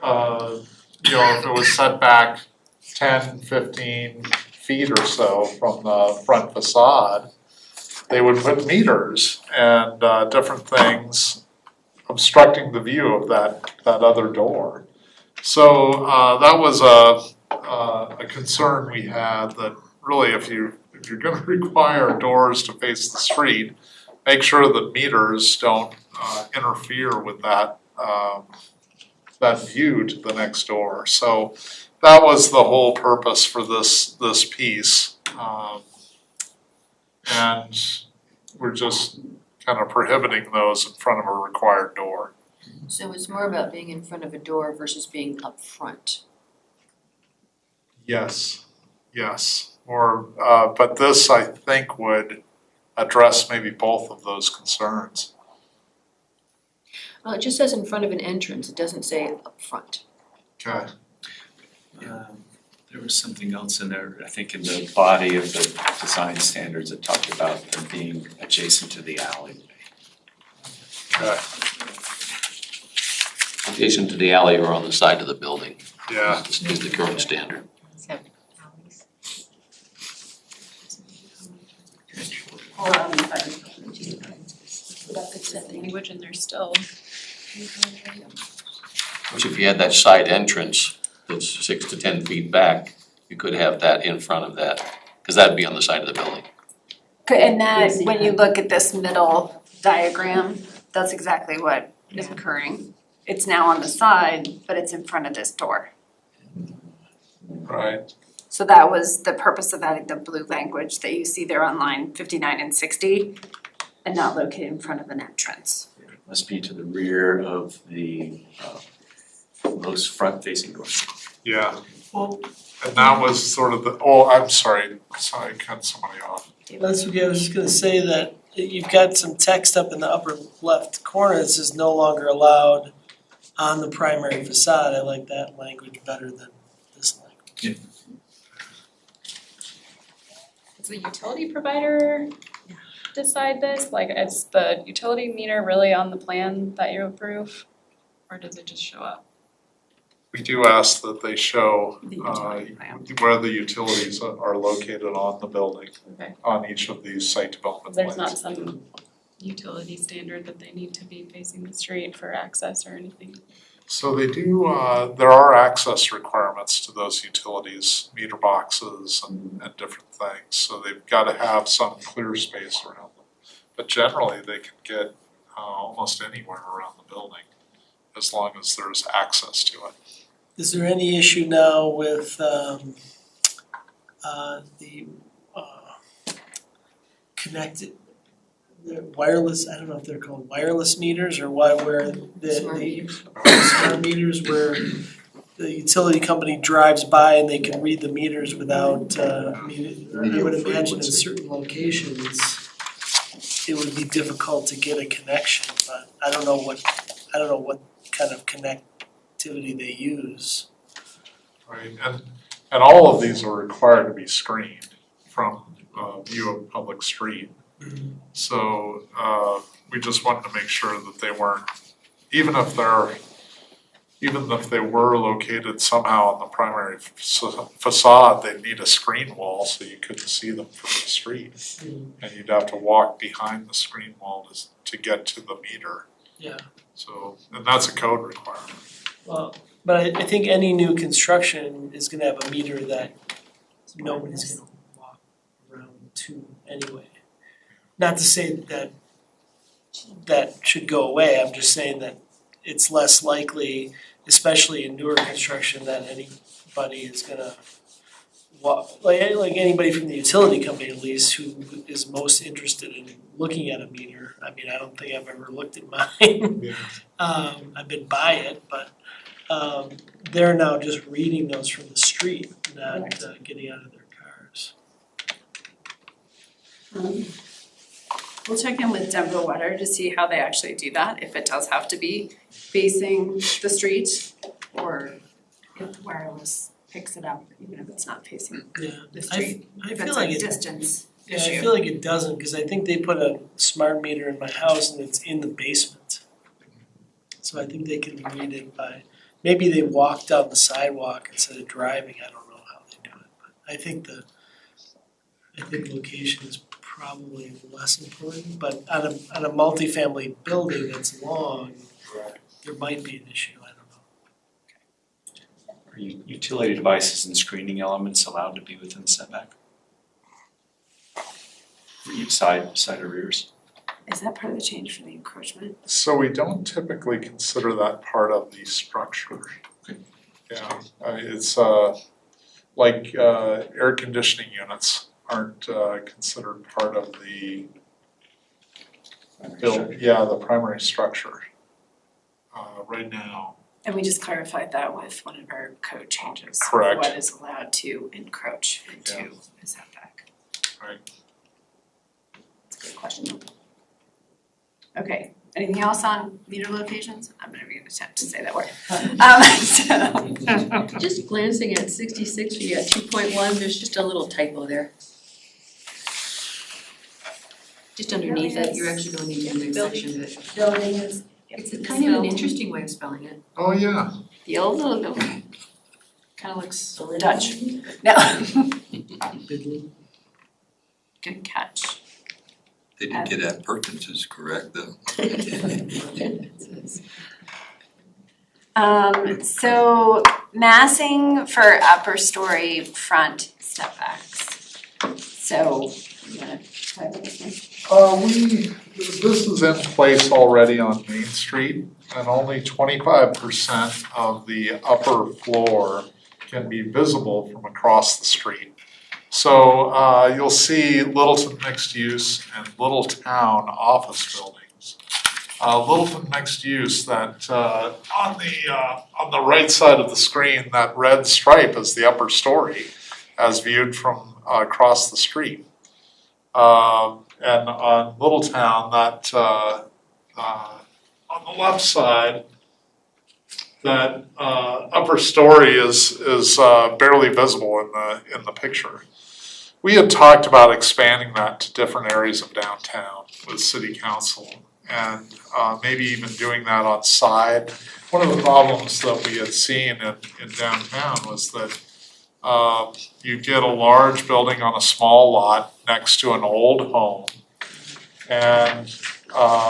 if it was set back 10, 15 feet or so from the front facade, they would put meters and different things obstructing the view of that other door. So that was a concern we had, that really if you're gonna require doors to face the street, make sure that meters don't interfere with that view to the next door. So that was the whole purpose for this piece. And we're just kind of prohibiting those in front of a required door. So it's more about being in front of a door versus being up front. Yes, or, but this I think would address maybe both of those concerns. Well, it just says in front of an entrance, it doesn't say up front. Okay. There was something else in there, I think in the body of the design standards that talked about them being adjacent to the alleyway. Okay. Adjacent to the alley or on the side of the building. Yeah. This is the current standard. That fits that language and there's still. Which if you had that side entrance that's 6 to 10 feet back, you could have that in front of that, because that'd be on the side of the building. And that, when you look at this middle diagram, that's exactly what is occurring. It's now on the side, but it's in front of this door. Right. So that was the purpose of adding the blue language that you see there on line 59 and 60, and not located in front of an entrance. Must be to the rear of the most front-facing doors. Yeah. Well, and that was sort of the, oh, I'm sorry, I cut somebody off. That's okay, I was just gonna say that you've got some text up in the upper left corner that says no longer allowed on the primary facade. I like that language better than this language. Yeah. Does the utility provider decide this? Like, is the utility meter really on the plan that you approve? Or does it just show up? We do ask that they show The utility plan. where the utilities are located on the building, Okay. on each of these site development plans. There's not some utility standard that they need to be facing the street for access or anything? So they do, there are access requirements to those utilities, meter boxes and different things. So they've got to have some clear space around them. But generally, they can get almost anywhere around the building as long as there's access to it. Is there any issue now with the connected, the wireless, I don't know if they're called wireless meters or why, where Smart meters. smart meters where the utility company drives by and they can read the meters without, I mean, I would imagine in certain locations it would be difficult to get a connection, but I don't know what kind of connectivity they use. Right, and all of these are required to be screened from view of public street. So we just wanted to make sure that they weren't, even if they were located somehow on the primary facade, they'd need a screen wall so you couldn't see them from the street. And you'd have to walk behind the screen wall to get to the meter. Yeah. So, and that's a code requirement. Well, but I think any new construction is gonna have a meter that nobody's gonna walk around to anyway. Not to say that should go away, I'm just saying that it's less likely, especially in newer construction, that anybody is gonna like anybody from the utility company at least who is most interested in looking at a meter. I mean, I don't think I've ever looked at mine. Yeah. I've been by it, but they're now just reading those from the street, not getting out of their cars. We'll check in with Denver Water to see how they actually do that, if it does have to be facing the street, or if wireless picks it up, even if it's not facing the street. I If feel it's like a it, distance yeah, issue. I feel like it doesn't, cause I think they put a smart meter in my house and it's in the basement. So I think they can read it by, maybe they walk down the sidewalk instead of driving, I don't know how they do it, but I think location is probably less important, but on a multifamily building that's long, there might be an issue, I don't know. Are utility devices and screening elements allowed to be within the setback? For each side or rears? Is that part of the change for the encroachment? So we don't typically consider that part of the structure. Okay. Yeah, it's like air conditioning units aren't considered part of the the primary structure right now. And we just clarified that with one of our code changes. Correct. What is allowed to encroach into a setback. Right. That's a good question. Okay, anything else on meter locations? I'm never gonna attempt to say that word. Just glancing at 66, you got 2.1, there's just a little typo there. Just underneath it, you're actually going into the next section of it. Building is. It's a kind of an interesting way of spelling it. Oh, yeah. The old little, kind of looks Dutch. No. Fiddly. Good catch. They did get at Perkins, correct, though? So massing for upper story front step backs. So, you wanna try about this one? This is in place already on Main Street, and only 25% of the upper floor can be visible from across the street. So you'll see Littleton mixed use and Littletown office buildings. Littleton mixed use, that on the right side of the screen, that red stripe is the upper story as viewed from across the street. And on Littletown, that on the left side, that upper story is barely visible in the picture. We had talked about expanding that to different areas of downtown with city council, and maybe even doing that on side. One of the problems that we had seen in downtown was that you get a large building on a small lot next to an old home, and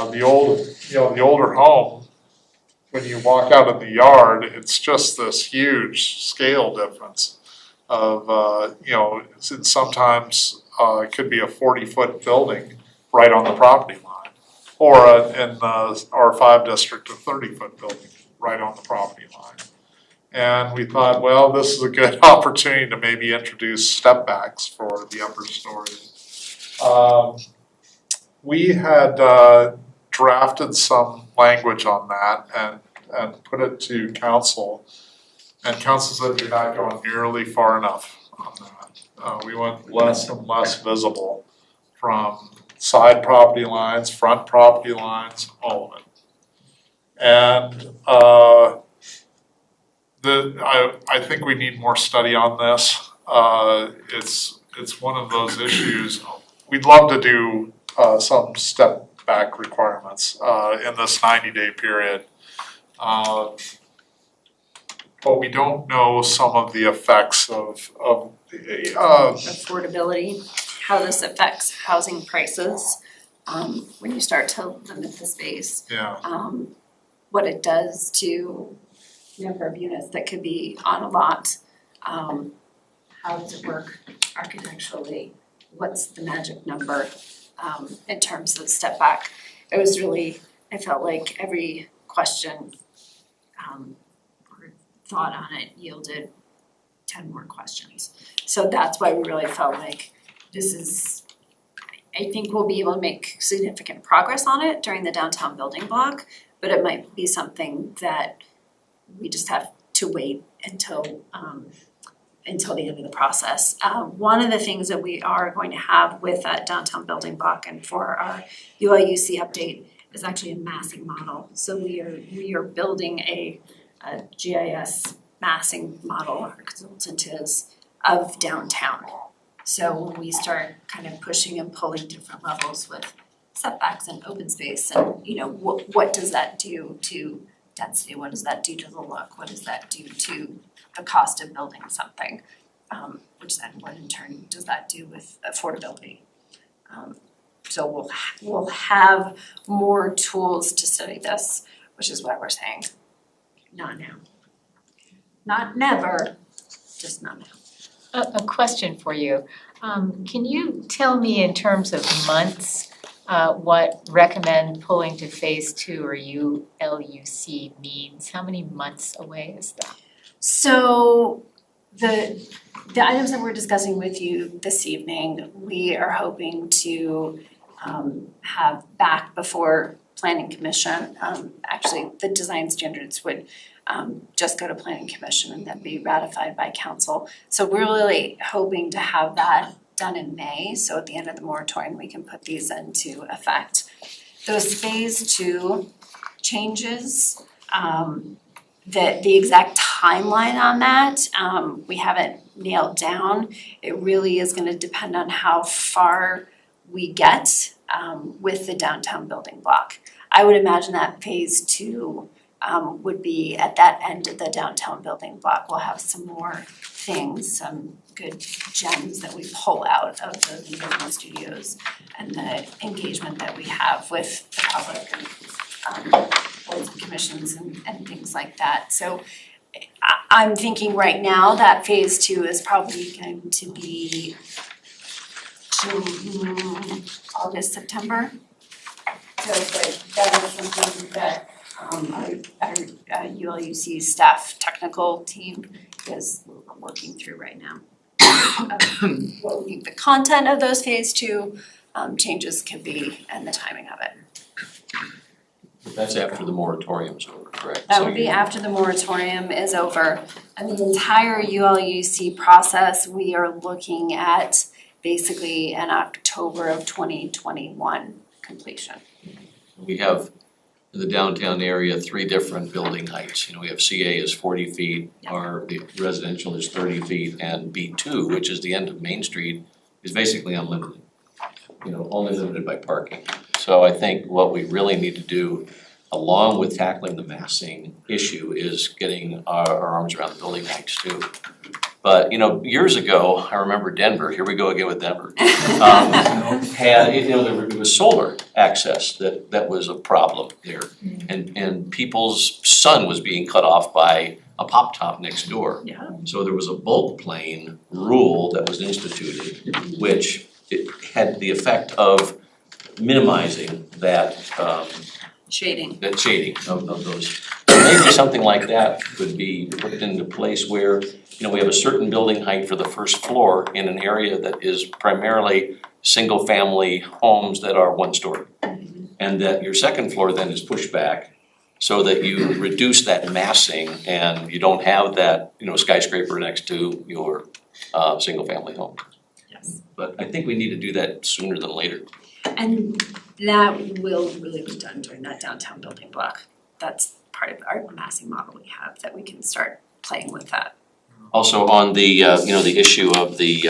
the older home, when you walk out of the yard, it's just this huge scale difference of sometimes it could be a 40-foot building right on the property line, or in the R5 district, a 30-foot building right on the property line. And we thought, well, this is a good opportunity to maybe introduce step backs for the upper story. We had drafted some language on that and put it to council. And council said you're not going nearly far enough on that. We went less and less visible from side property lines, front property lines, all of it. And I think we need more study on this. It's one of those issues. We'd love to do some step back requirements in this 90-day period. But we don't know some of the effects of Affordability, how this affects housing prices, when you start to limit the space. Yeah. What it does to number of units that could be on a lot. How does it work architecturally? What's the magic number in terms of step back? It was really, I felt like every question or thought on it yielded 10 more questions. So that's why we really felt like this is, I think we'll be able to make significant progress on it during the downtown building block, but it might be something that we just have to wait until the end of the process. One of the things that we are going to have with that downtown building block and for our UIUC update is actually a massing model. So we are building a GIS massing model, our consultant is, of downtown. So when we start kind of pushing and pulling different levels with setbacks and open space and, what does that do to density? What does that do to the look? What does that do to the cost of building something? Which then what in turn does that do with affordability? So we'll have more tools to study this, which is why we're saying not now. Not never, just not now. A question for you. Can you tell me in terms of months, what recommend pulling to phase 2 or ULUC means? How many months away is that? So the items that we're discussing with you this evening, we are hoping to have back before Planning Commission. Actually, the design standards would just go to Planning Commission and then be ratified by council. So we're really hoping to have that done in May, so at the end of the moratorium, we can put these into effect. Those phase 2 changes, the exact timeline on that, we haven't nailed down. It really is gonna depend on how far we get with the downtown building block. I would imagine that phase 2 would be at that end of the downtown building block. We'll have some more things, some good gems that we pull out of the design studios and the engagement that we have with the public and boards and commissions and things like that. So I'm thinking right now that phase 2 is probably going to be June, August, September. So that is something that our ULUC staff technical team is working through right now. What we think the content of those phase 2 changes could be and the timing of it. That's after the moratorium's over, correct? That would be after the moratorium is over. And the entire ULUC process, we are looking at basically an October of 2021 completion. We have in the downtown area 3 different building heights. We have CA is 40 feet, the residential is 30 feet, and B2, which is the end of Main Street, is basically unlimited. Only limited by parking. So I think what we really need to do, along with tackling the massing issue, is getting our arms around the building heights too. But years ago, I remember Denver, here we go again with Denver, had, there was solar access that was a problem there. And people's sun was being cut off by a pop top next door. Yeah. So there was a bulk plane rule that was instituted, which it had the effect of minimizing that shading of those. Maybe something like that could be put into place where, we have a certain building height for the first floor in an area that is primarily single-family homes that are 1-story. And that your second floor then is pushed back so that you reduce that massing and you don't have that, skyscraper next to your single-family home. Yes. But I think we need to do that sooner than later. And that will really be done during that downtown building block. That's part of our massing model we have, that we can start playing with that. Also on the, the issue of the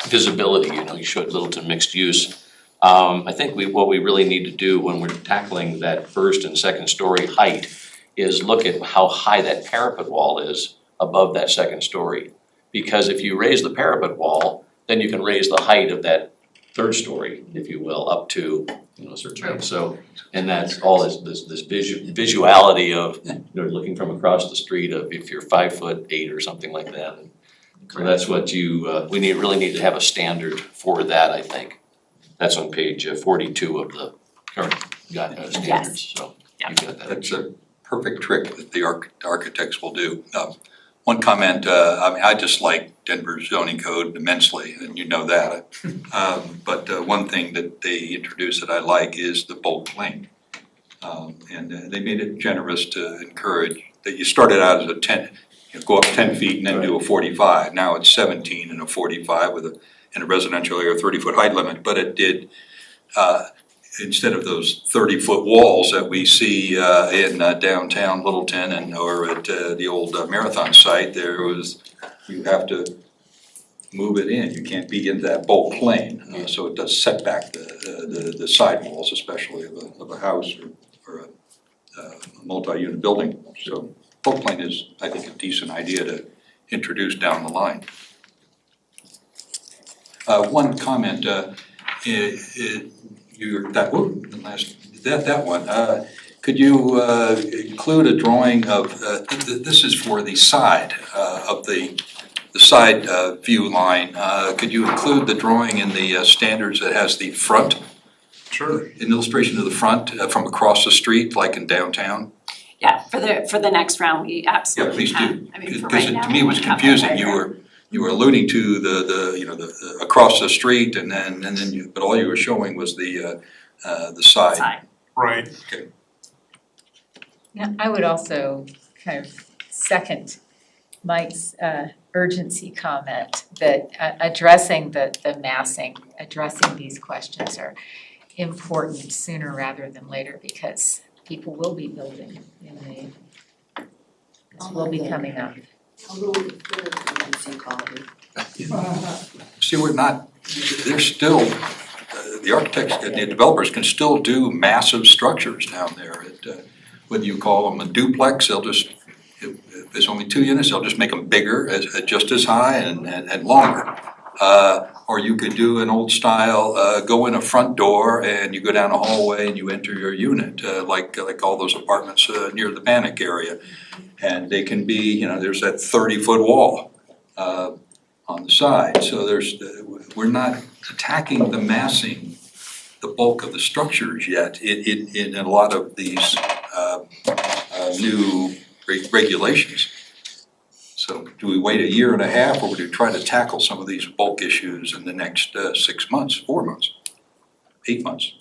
visibility, you showed Littleton mixed use. I think what we really need to do when we're tackling that first and second story height is look at how high that parapet wall is above that second story. Because if you raise the parapet wall, then you can raise the height of that third story, if you will, up to a certain height. So, and that's all this visuality of looking from across the street of if you're 5'8" or something like that. So that's what we really need to have a standard for that. I think that's on page 42 of the current standards. Yes. So you got that. That's a perfect trick that the architects will do. One comment, I mean, I dislike Denver's zoning code immensely, and you know that. But one thing that they introduced that I like is the bulk lane. And they made it generous to encourage, that you started out as a 10, go up 10 feet and then do a 45. Now it's 17 and a 45 with in a residential area, 30-foot height limit. But it did, instead of those 30-foot walls that we see in downtown Littleton or at the old Marathon site, you have to move it in. You can't be in that bulk lane. So it does set back the side walls, especially of a house or a multi-unit building. So bulk lane is, I think, a decent idea to introduce down the line. One comment, that one. Could you include a drawing of, this is for the side of the side view line. Could you include the drawing in the standards that has the front? Sure. An illustration of the front from across the street, like in downtown? Yeah, for the next round, we absolutely Yeah, please can. do. I mean, for Because right now, to me it was we have that confusing. diagram. You were alluding to the across the street and then but all you were showing was the side. Right. Okay. Now, I would also kind of second Mike's urgency comment that addressing the massing, addressing these questions are important sooner rather than later, because people will be building this will be coming up. A little quality. See, there's still, the architects and the developers can still do massive structures down there. Whether you call them a duplex, if there's only 2 units, they'll just make them bigger, just as high and longer. Or you could do an old style, go in a front door and you go down a hallway and you enter your unit, like all those apartments near the Bannock area. And they can be, there's that 30-foot wall on the side. So we're not attacking the massing, the bulk of the structures yet in a lot of these new regulations. So do we wait a year and a half, or do we try to tackle some of these bulk issues in the next 6 months, 4 months, 8 months?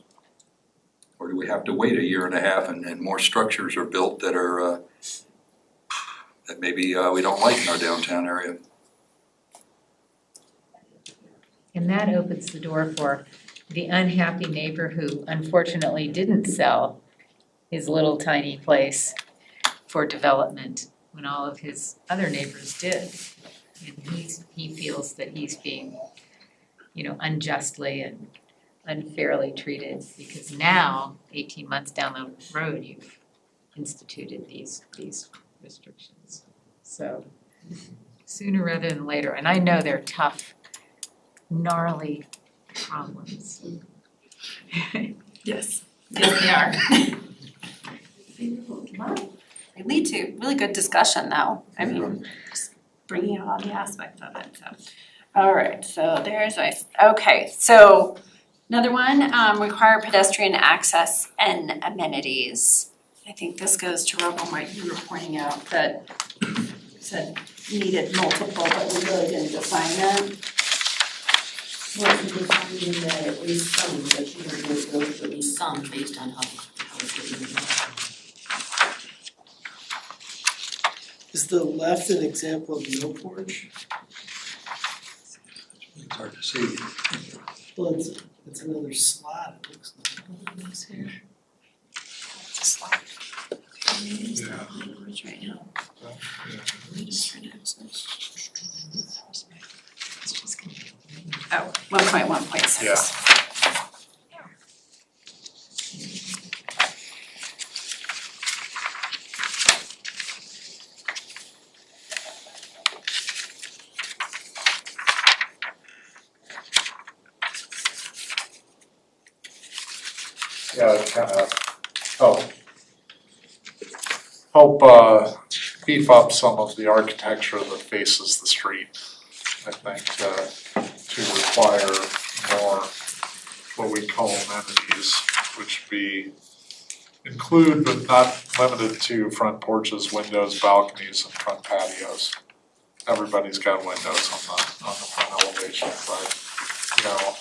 Or do we have to wait a year and a half and more structures are built that are that maybe we don't like in our downtown area? And that opens the door for the unhappy neighbor who unfortunately didn't sell his little tiny place for development when all of his other neighbors did. And he feels that he's being, unjustly and unfairly treated, because now, 18 months down the road, you've instituted these restrictions. So sooner rather than later, and I know they're tough, gnarly problems. Yes, they are. They lead to really good discussion though. I mean, just bringing out all the aspects of it, so. All right, so there's okay, so another one, require pedestrian access and amenities. I think this goes to Robo, what you were pointing out, that said needed multiple, but we really didn't define that. Well, you defining that at least some, that you don't just go to at least some based on how it's written. Is the left an example of no porch? It's hard to see. Well, it's another slot, it looks like. It's here. It's a slide. It's the language right now. Oh, 1.1.6. Yeah. Yeah, it kind of help beef up some of the architecture that faces the street, I think, to require more what we call amenities, which include but not limited to front porches, windows, balconies, and front patios. everybody's got windows on the front elevation, but, you know,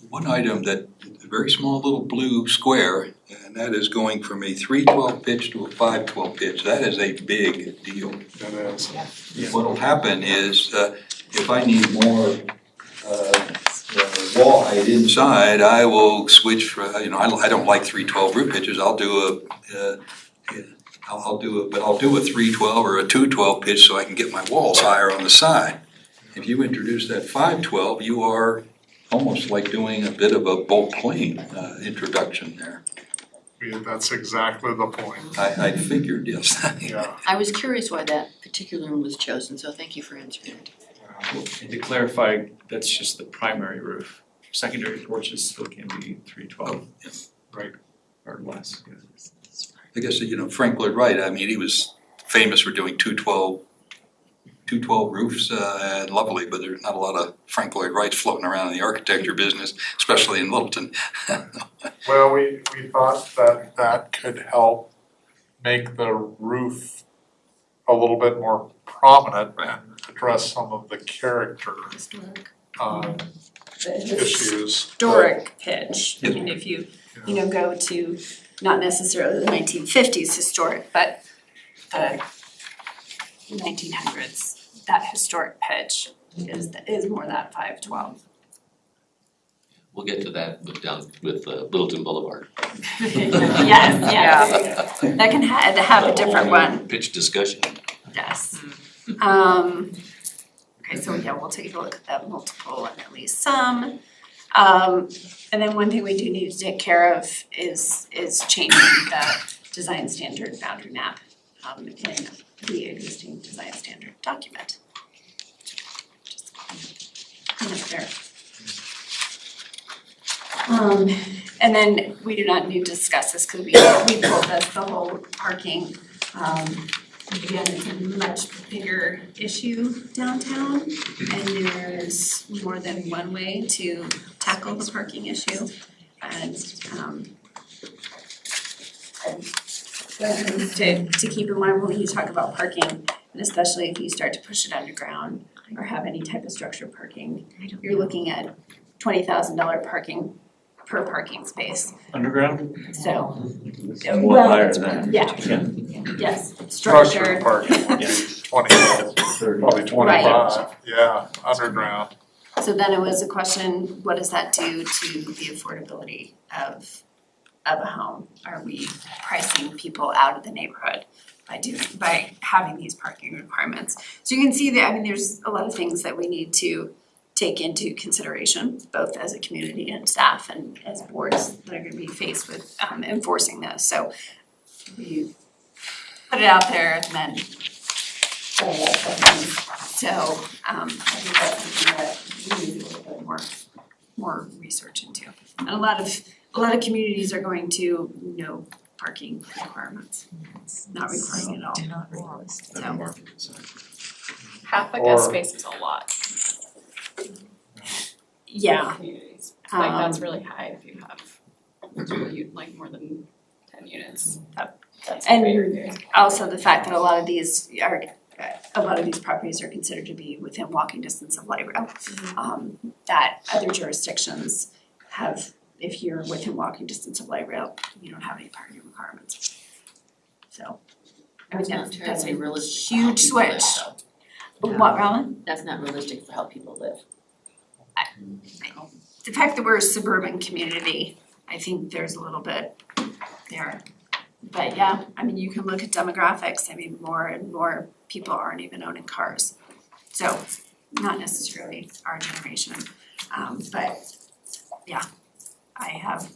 One item that, a very small little blue square, and that is going from a 312 pitch to a 512 pitch. That is a big deal. it is. What'll happen is, if I need more wall height inside, I will switch for, I don't like 312 roof pitches. I'll do a 312 or a 212 pitch so I can get my walls higher on the side. If you introduce that 512, you are almost like doing a bit of a bulk plane introduction there. Yeah, that's exactly the point. I figured, yes. Yeah. I was curious why that particular one was chosen, so thank you for answering it. And to clarify, that's just the primary roof. Secondary porches still can be 312. Right. Or less, yeah. I guess, Frank Lloyd Wright, I mean, he was famous for doing 212 roofs, and lovely, but there's not a lot of Frank Lloyd Wrights floating around in the architecture business, especially in Littleton. Well, we thought that could help make the roof a little bit more prominent and address some of the character issues. Historic pitch, I mean, if you go to, not necessarily the 1950s historic, but the 1900s, that historic pitch is more that 512. We'll get to that with Littleton Boulevard. Yes. That can have a different one. Pitch discussion. Yes. Okay, so we'll take a look at that multiple and at least some. And then one thing we do need to take care of is changing the design standard boundary map in the existing design standard document. Just clean up there. And then we do not need to discuss this because we pulled the whole parking. Again, it's a much bigger issue downtown, and there's more than one way to tackle the parking issue. And to keep in mind when you talk about parking, and especially if you start to push it underground or have any type of structured parking, you're looking at $20,000 parking per parking space. Underground? So. More higher than that. Yeah. Yes, Structured structured. parking, 20, probably 25, yeah, underground. So then it was a question, what does that do to the affordability of a home? Are we pricing people out of the neighborhood by having these parking requirements? So you can see that, I mean, there's a lot of things that we need to take into consideration, both as a community and staff and as boards that are gonna be faced with enforcing this. So we put it out there and then so I think that's something that we need a little bit more research into. And a lot of communities are going to no parking requirements, not requiring it at all. Not realistic. So, Half a guest space is a lot yeah. in communities. Like that's really high if you have like more than 10 units. That's And also the fact that a lot of these properties are considered to be within walking distance of light rail. That other jurisdictions have, if you're within walking distance of light rail, you don't have any parking requirements. So, I mean, that's a realistic huge switch. What, Roland? That's not realistic for how people live. The fact that we're a suburban community, I think there's a little bit there. But yeah, I mean, you can look at demographics, I mean, more and more people aren't even owning cars. So, not necessarily our generation, but yeah, I have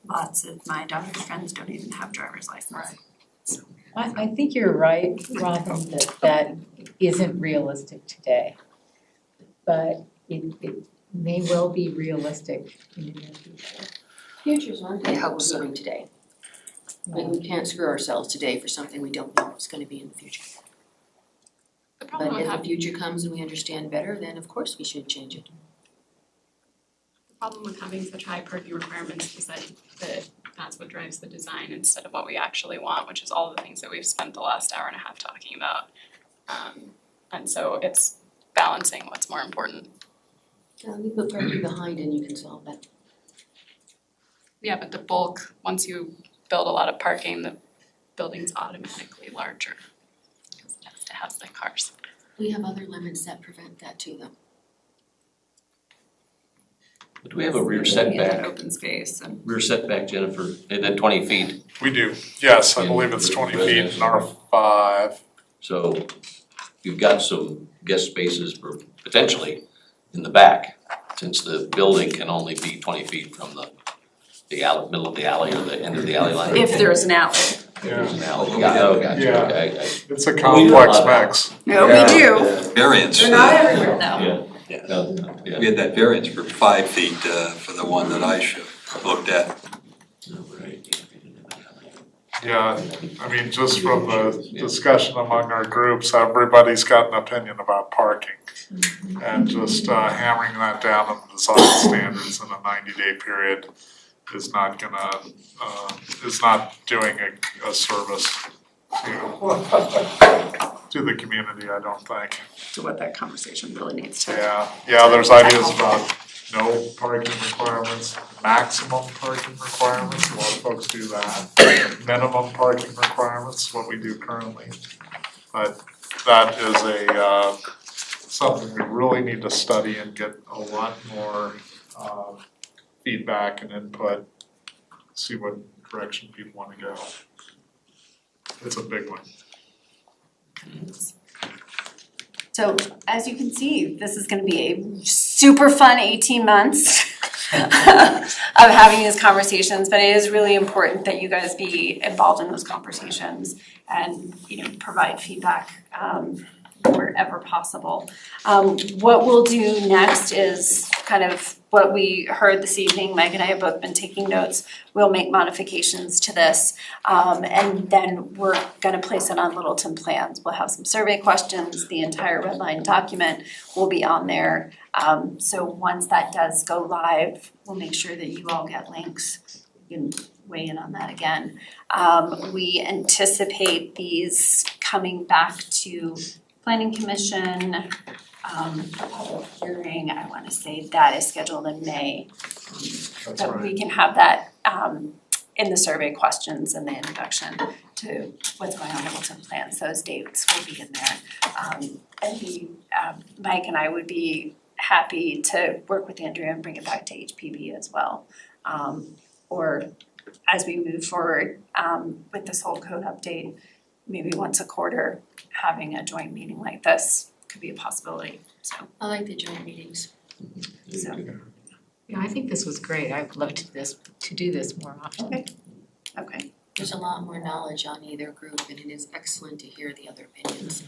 lots of my daughter's friends don't even have driver's license. So. I think you're right, Robin, that isn't realistic today. But it may well be realistic in the near future. Future's one thing, what we're doing today. Like we can't screw ourselves today for something we don't know what's gonna be in the future. The problem But with if the having, future comes and we understand better, then of course we should change it. the problem with having such high parking requirements is that that's what drives the design instead of what we actually want, which is all the things that we've spent the last hour and a half talking about. And so it's balancing what's more important. You put parking behind and you can solve that. Yeah, but the bulk, once you build a lot of parking, the building's automatically larger. Because it has to have the cars. We have other limits that prevent that too, though. Do we have a rear Yeah, setback? open space and. Rear setback, Jennifer, is that 20 feet? We do, yes, I In believe it's 20 feet in residential. R5. So you've got some guest spaces for potentially in the back, since the building can only be 20 feet from the alley, middle of the alley or the end of the alley line. If there's an alley. If there's an alley. Gotcha, Yeah. okay. It's a complex mix. No, we do. Variance. They're not everywhere though. Yeah. We had that variance for 5 feet for the one that I looked at. Yeah, I mean, just from the discussion among our groups, everybody's got an opinion about parking. And just hammering that down in the design standards in a 90-day period is not gonna, is not doing a service to the community, I don't think. To what that conversation really needs to. Yeah, there's ideas about no parking requirements, maximum parking requirements, a lot of folks do that. Minimum parking requirements, what we do currently. But that is a, something we really need to study and get a lot more, feedback and input, see what direction people wanna go. It's a big one. So as you can see, this is gonna be a super fun 18 months of having these conversations, but it is really important that you guys be involved in those conversations and, provide feedback wherever possible. What we'll do next is kind of what we heard this evening. Meg and I have both been taking notes. We'll make modifications to this, and then we're gonna place it on Littleton plans. We'll have some survey questions. The entire red line document will be on there. So once that does go live, we'll make sure that you all get links. You can weigh in on that again. We anticipate these coming back to Planning Commission, a public hearing, I wanna say that is scheduled in May. That's But right. we can have that in the survey questions and the introduction to what's going on in Littleton plans, those dates will be in there. Mike and I would be happy to work with Andrea and bring it back to HPB as well. Or as we move forward with this whole code update, maybe once a quarter, having a joint meeting like this could be a possibility, so. I like the joint meetings. So, Yeah, I think this was great. I'd love to do this more often. okay. There's a lot more knowledge on either group and it is excellent to hear the other opinions.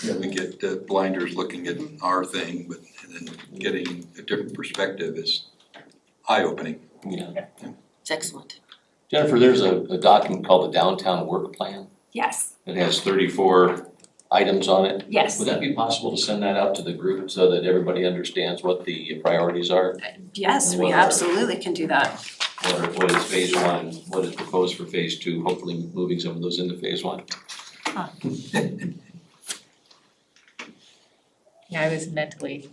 Yeah, we get blinders looking at our thing, but and then getting a different perspective is eye-opening. Yeah. It's excellent. Jennifer, there's a document called the Downtown Work Plan. Yes, It has 34 items on it. yes, Would that be possible to send that out to the group so that everybody understands what the priorities are? yes, we absolutely can do that. What is phase one, what is proposed for phase two, hopefully moving some of those into phase one. Yeah, I was mentally,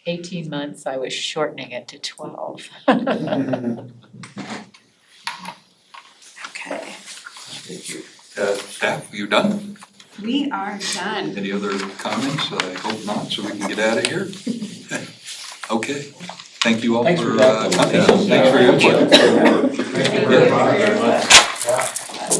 18 months, I was shortening it to 12. Okay, Thank you. Staff, are you done? we are done. Any other comments? I hope not, so we can get out of here. Okay, thank you all Thanks for for that. coming. Thanks for your input. Thank you very much.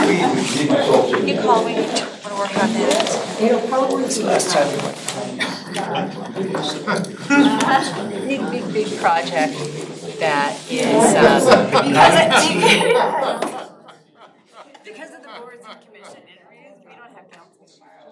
You call, we wanna work on that. It'll probably be big project that is, Because of the boards and commission, we don't have council tomorrow.